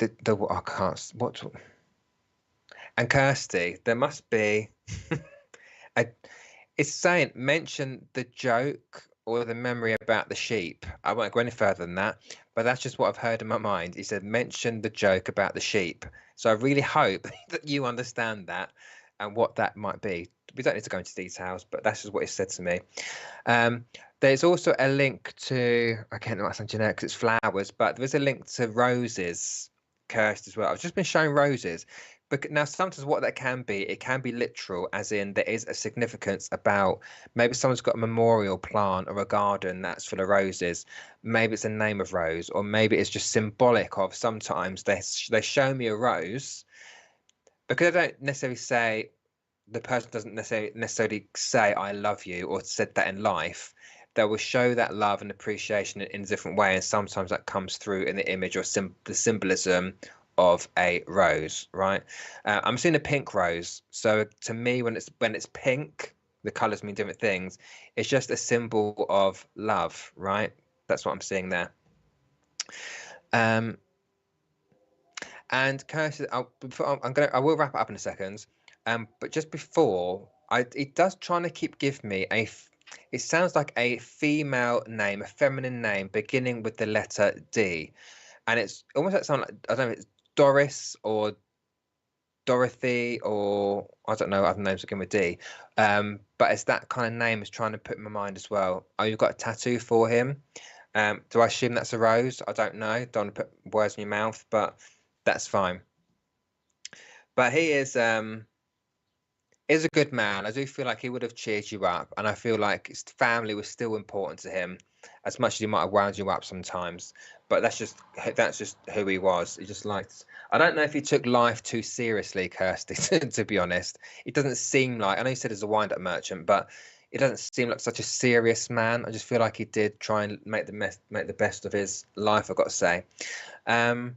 I can't. What? And Kirsty, there must be. It's saying mention the joke or the memory about the sheep. I won't go any further than that, but that's just what I've heard in my mind. He said mention the joke about the sheep. So I really hope that you understand that and what that might be. We don't need to go into details, but that's just what he said to me. There's also a link to, I can't know what's on generic because it's flowers, but there is a link to roses, Kirsty, as well. I've just been showing roses But now sometimes what that can be, it can be literal, as in there is a significance about maybe someone's got a memorial plant or a garden that's full of roses. Maybe it's a name of rose, or maybe it's just symbolic of sometimes they show me a rose because I don't necessarily say the person doesn't necessarily say I love you or said that in life. They will show that love and appreciation in a different way, and sometimes that comes through in the image or the symbolism of a rose, right? I'm seeing a pink rose, so to me, when it's pink, the colors mean different things. It's just a symbol of love, right? That's what I'm seeing there. Um, and Kirsty, I will wrap it up in a second. But just before, it does trying to give me it sounds like a female name, a feminine name beginning with the letter D, and it's almost like sound like, I don't know if it's Doris or Dorothy, or I don't know other names begin with D. But it's that kind of name is trying to put in my mind as well. Oh, you've got a tattoo for him. Do I assume that's a rose? I don't know. Don't want to put words in your mouth, but that's fine. But he is a good man. I do feel like he would have cheered you up, and I feel like his family was still important to him, as much as he might have wound you up sometimes. But that's just who he was. He just liked. I don't know if he took life too seriously, Kirsty. To be honest, it doesn't seem like. I know you said he's a wind-up merchant, but it doesn't seem like such a serious man. I just feel like he did try and make the best of his life. I've got to say. And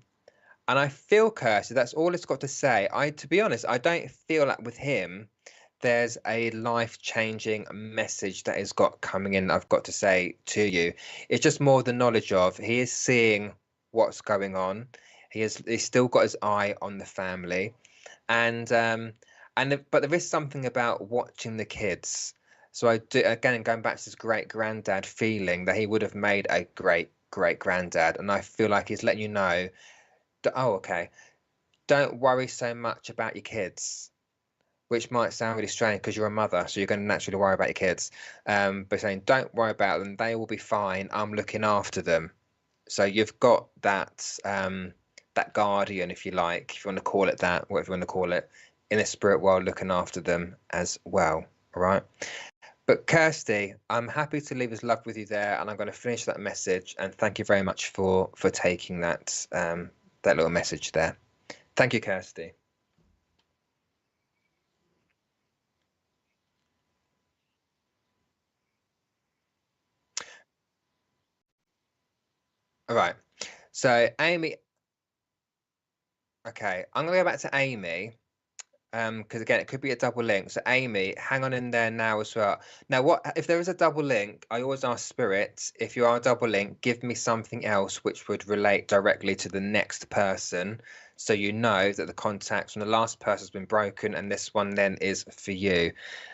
I feel, Kirsty, that's all it's got to say. To be honest, I don't feel like with him there's a life-changing message that has got coming in, I've got to say to you. It's just more the knowledge of he is seeing what's going on. He's still got his eye on the family, but there is something about watching the kids. So I do, again, going back to his great granddad feeling that he would have made a great granddad, and I feel like he's letting you know that, oh, okay, don't worry so much about your kids, which might sound really strange because you're a mother, so you're going to naturally worry about your kids. But saying, don't worry about them, they will be fine. I'm looking after them. So you've got that that guardian, if you like, if you want to call it that, whatever you want to call it, in the spirit world, looking after them as well. All right. But Kirsty, I'm happy to leave his love with you there, and I'm going to finish that message. And thank you very much for taking that that little message there. Thank you, Kirsty. All right. So Amy, okay, I'm gonna go back to Amy, because again, it could be a double link. So Amy, hang on in there now as well. Now, what if there is a double link? I always ask spirits, if you are a double link, give me something else which would relate directly to the next person, so you know that the contact from the last person has been broken, and this one then is for you.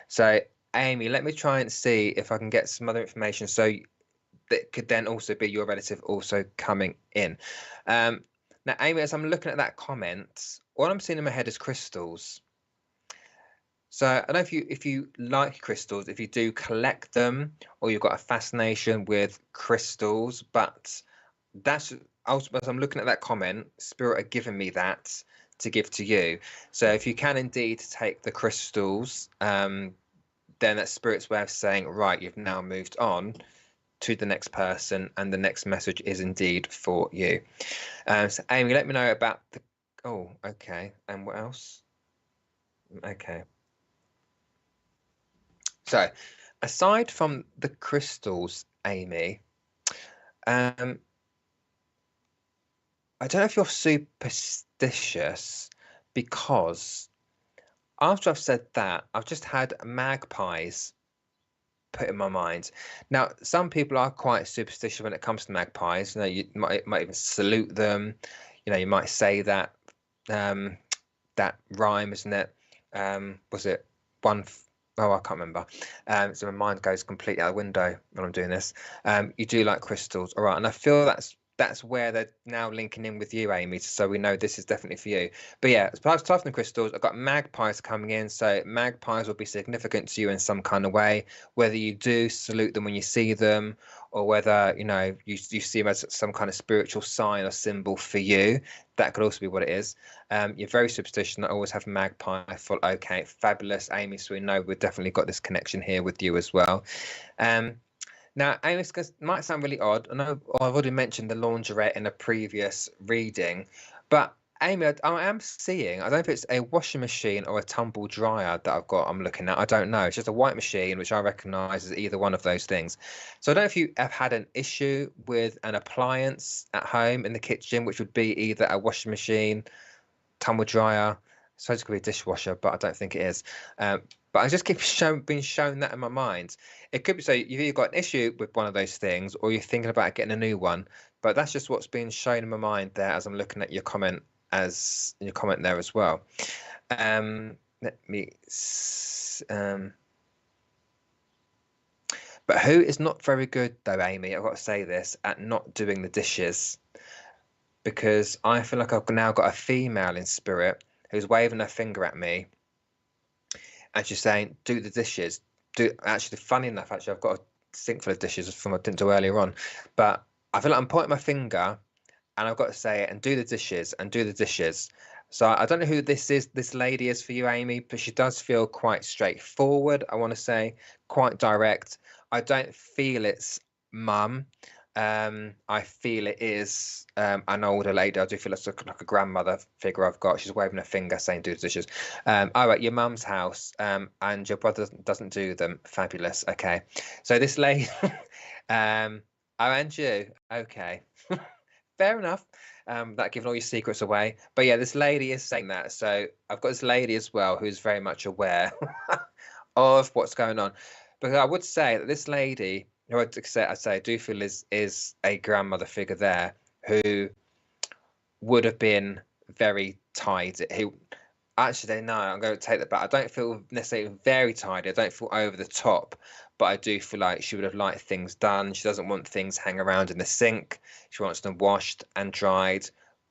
So Amy, let me try and see if I can get some other information. So that could then also be your relative also coming in. Now, Amy, as I'm looking at that comment, all I'm seeing in my head is crystals. So I don't know if you like crystals, if you do collect them, or you've got a fascination with crystals, but that's also, as I'm looking at that comment, Spirit are giving me that to give to you. So if you can indeed take the crystals, then that's Spirit's way of saying, right, you've now moved on to the next person, and the next message is indeed for you. So Amy, let me know about the. Oh, okay. And what else? Okay. So, aside from the crystals, Amy, I don't know if you're superstitious, because after I've said that, I've just had magpies put in my mind. Now, some people are quite superstitious when it comes to magpies. You know, you might even salute them. You know, you might say that that rhyme, isn't it? Was it one? Oh, I can't remember. So my mind goes completely out the window when I'm doing this. You do like crystals, all right? And I feel that's that's where they're now linking in with you, Amy, so we know this is definitely for you. But yeah, aside from the crystals, I've got magpies coming in, so magpies will be significant to you in some kind of way, whether you do salute them when you see them, or whether you see them as some kind of spiritual sign or symbol for you. That could also be what it is. You're very superstitious, and I always have magpie full. Okay, fabulous, Amy, so we know we've definitely got this connection here with you as well. Now, Amy, this might sound really odd. I know I've already mentioned the laundrette in a previous reading, but Amy, I am seeing, I don't know if it's a washing machine or a tumble dryer that I'm looking at. I don't know. It's just a white machine, which I recognize as either one of those things. So I don't know if you have had an issue with an appliance at home in the kitchen, which would be either a washing machine, tumble dryer. So it's going to be a dishwasher, but I don't think it is. But I just keep being shown that in my mind. It could be so you've either got an issue with one of those things, or you're thinking about getting a new one. But that's just what's being shown in my mind there as I'm looking at your comment there as well. Let me. But who is not very good though, Amy? I've got to say this, at not doing the dishes, because I feel like I've now got a female in spirit who's waving her finger at me, and she's saying, "Do the dishes." Actually, funny enough, I've got a sink full of dishes from what I didn't do earlier on, but I feel like I'm pointing my finger, and I've got to say it, and do the dishes, and do the dishes. So I don't know who this lady is for you, Amy, but she does feel quite straightforward. I want to say quite direct. I don't feel it's mum. I feel it is an older lady. I do feel it's like a grandmother figure I've got. She's waving her finger saying do the dishes. At your mum's house, and your brother doesn't do them. Fabulous. Okay. So this lady, and you. Okay. Fair enough. That giving all your secrets away. But yeah, this lady is saying that. So I've got this lady as well who's very much aware of what's going on. Because I would say that this lady, who I do feel is a grandmother figure there, who would have been very tidy. Who actually, no, I'm going to take that back. I don't feel necessarily very tidy. I don't feel over the top, but I do feel like she would have liked things done. She doesn't want things hanging around in the sink. She wants them washed and dried,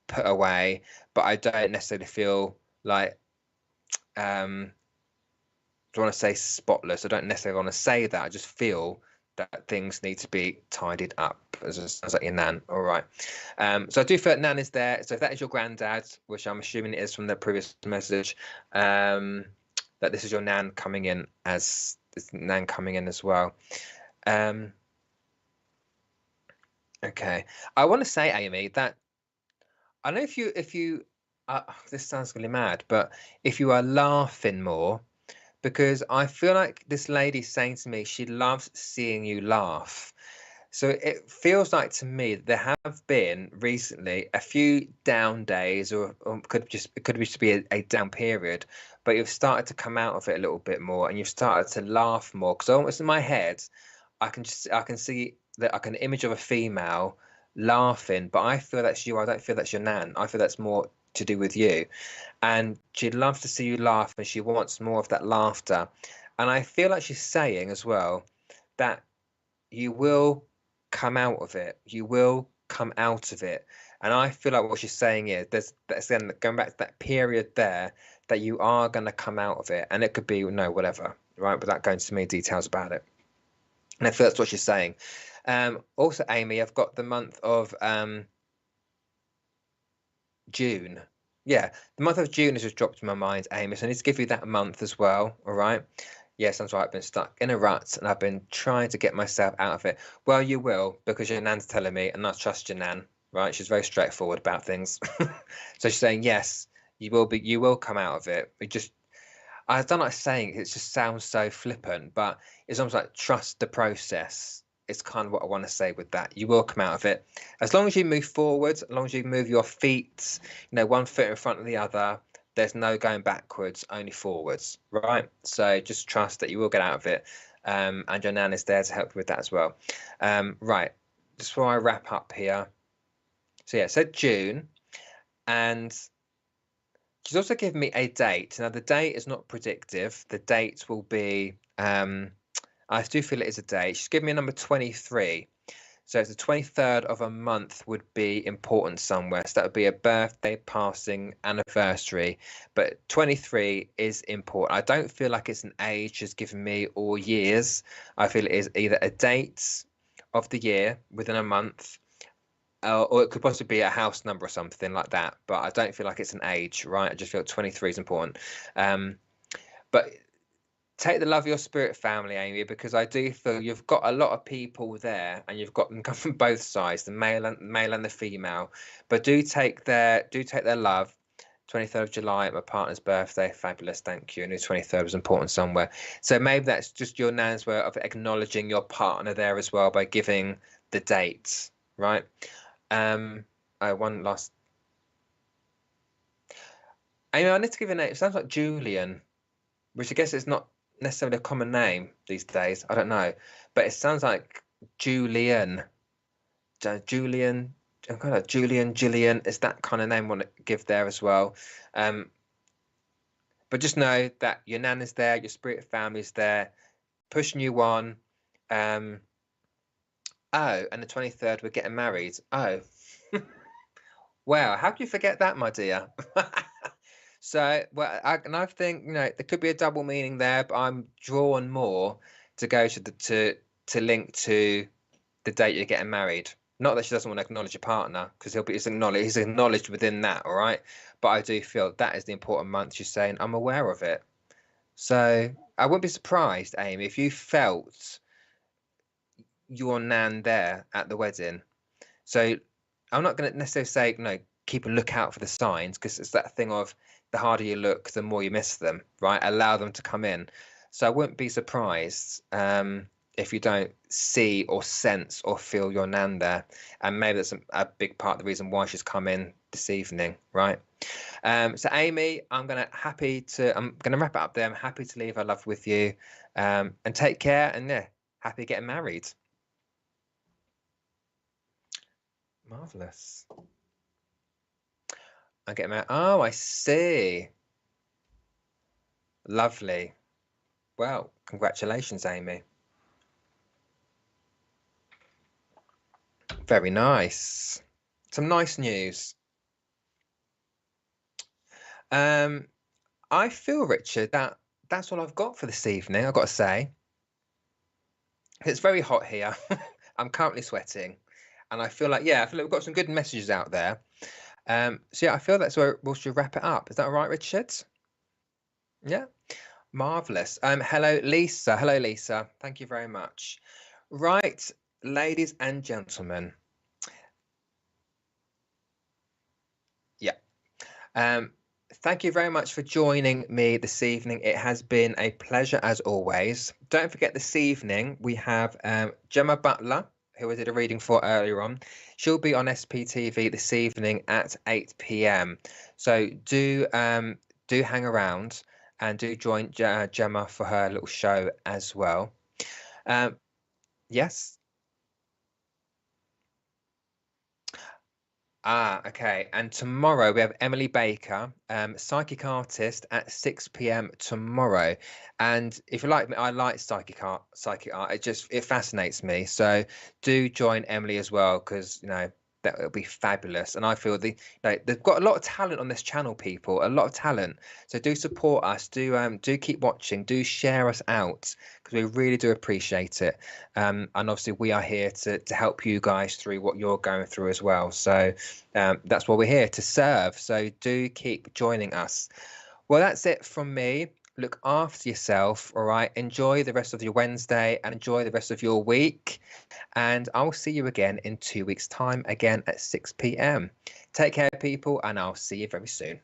put away. But I don't necessarily feel like do I want to say spotless? I don't necessarily want to say that. I just feel that things need to be tidied up. As sounds like your nan. All right. So I do feel that nan is there. So if that is your granddad, which I'm assuming it is from the previous message, that this is your nan coming in as well. Okay. I want to say, Amy, that I don't know if you this sounds really mad, but if you are laughing more, because I feel like this lady's saying to me she loves seeing you laugh. So it feels like to me there have been recently a few down days, or it could just be a down period, but you've started to come out of it a little bit more, and you've started to laugh more. Because almost in my head, I can see that like an image of a female laughing, but I feel that's you. I don't feel that's your nan. I feel that's more to do with you, and she'd love to see you laugh, and she wants more of that laughter. And I feel like she's saying as well that you will come out of it. You will come out of it. And I feel like what she's saying is that's then going back to that period there, that you are going to come out of it, and it could be whatever, right, without going into too many details about it. And I feel that's what she's saying. Also, Amy, I've got the month of June. Yeah, the month of June has just dropped in my mind, Amy. So I need to give you that month as well. All right. Yes, that's right. I've been stuck in a rut, and I've been trying to get myself out of it. Well, you will, because your nan's telling me, and I trust your nan. Right? She's very straightforward about things. So she's saying, yes, you will come out of it. I don't like saying it. It just sounds so flippant, but it's almost like trust the process. It's kind of what I want to say with that. You will come out of it. As long as you move forward, as long as you move your feet, one foot in front of the other, there's no going backwards, only forwards, right? So just trust that you will get out of it. And your nan is there to help you with that as well. Right, just before I wrap up here. So yeah, so June, and she's also given me a date. Now the date is not predictive. The date will be, I do feel it is a date. She's given me a number 23. So it's the 23rd of a month would be important somewhere. So that would be a birthday, passing, anniversary. But 23 is important. I don't feel like it's an age just given me or years. I feel it is either a date of the year within a month, or it could possibly be a house number or something like that. But I don't feel like it's an age, right? I just feel 23 is important. But take the love of your spirit family, Amy, because I do feel you've got a lot of people there, and you've got them come from both sides, the male and the female. But do take their love. 23rd of July, my partner's birthday. Fabulous, thank you. I knew 23rd was important somewhere. So maybe that's just your nan's way of acknowledging your partner there as well by giving the dates, right? One last. Amy, I need to give a name. It sounds like Julian, which I guess is not necessarily a common name these days. I don't know, but it sounds like Julian. Julian, Gillian is that kind of name I want to give there as well. But just know that your nan is there, your spirit family is there, pushing you on. Oh, and the 23rd we're getting married. Oh, wow! How can you forget that, my dear? So, well, I think there could be a double meaning there, but I'm drawn more to go to link to the date you're getting married. Not that she doesn't want to acknowledge your partner, because he's acknowledged within that, all right? But I do feel that is the important month. She's saying, I'm aware of it. So I wouldn't be surprised, Amy, if you felt your nan there at the wedding. So I'm not going to necessarily say, keep a lookout for the signs, because it's that thing of the harder you look, the more you miss them, right? Allow them to come in. So I wouldn't be surprised if you don't see or sense or feel your nan there. And maybe that's a big part of the reason why she's come in this evening, right? So Amy, I'm gonna wrap it up there. I'm happy to leave our love with you, and take care, and happy getting married. Marvelous. I get married. Oh, I see. Lovely. Well, congratulations, Amy. Very nice. Some nice news. I feel, Richard, that's all I've got for this evening, I've got to say. It's very hot here. I'm currently sweating, and I feel like we've got some good messages out there. So I feel that's where we should wrap it up. Is that all right, Richard? Yeah. Marvelous. Hello, Lisa. Hello, Lisa. Thank you very much. Right, ladies and gentlemen. Yeah. Thank you very much for joining me this evening. It has been a pleasure as always. Don't forget, this evening we have Gemma Butler, who I did a reading for earlier on. She'll be on SPTV this evening at 8 p.m. So do hang around and do join Gemma for her little show as well. Yes. Okay. And tomorrow we have Emily Baker, psychic artist, at 6 p.m. tomorrow. And if you like me, I like psychic art. It fascinates me. So do join Emily as well, because that will be fabulous. And I feel they've got a lot of talent on this channel, people. A lot of talent. So do support us. Do keep watching. Do share us out, because we really do appreciate it. And obviously we are here to help you guys through what you're going through as well. So that's what we're here to serve. So do keep joining us. Well, that's it from me. Look after yourself, all right? Enjoy the rest of your Wednesday and enjoy the rest of your week. And I'll see you again in 2 weeks' time, again at 6 p.m. Take care, people, and I'll see you very soon.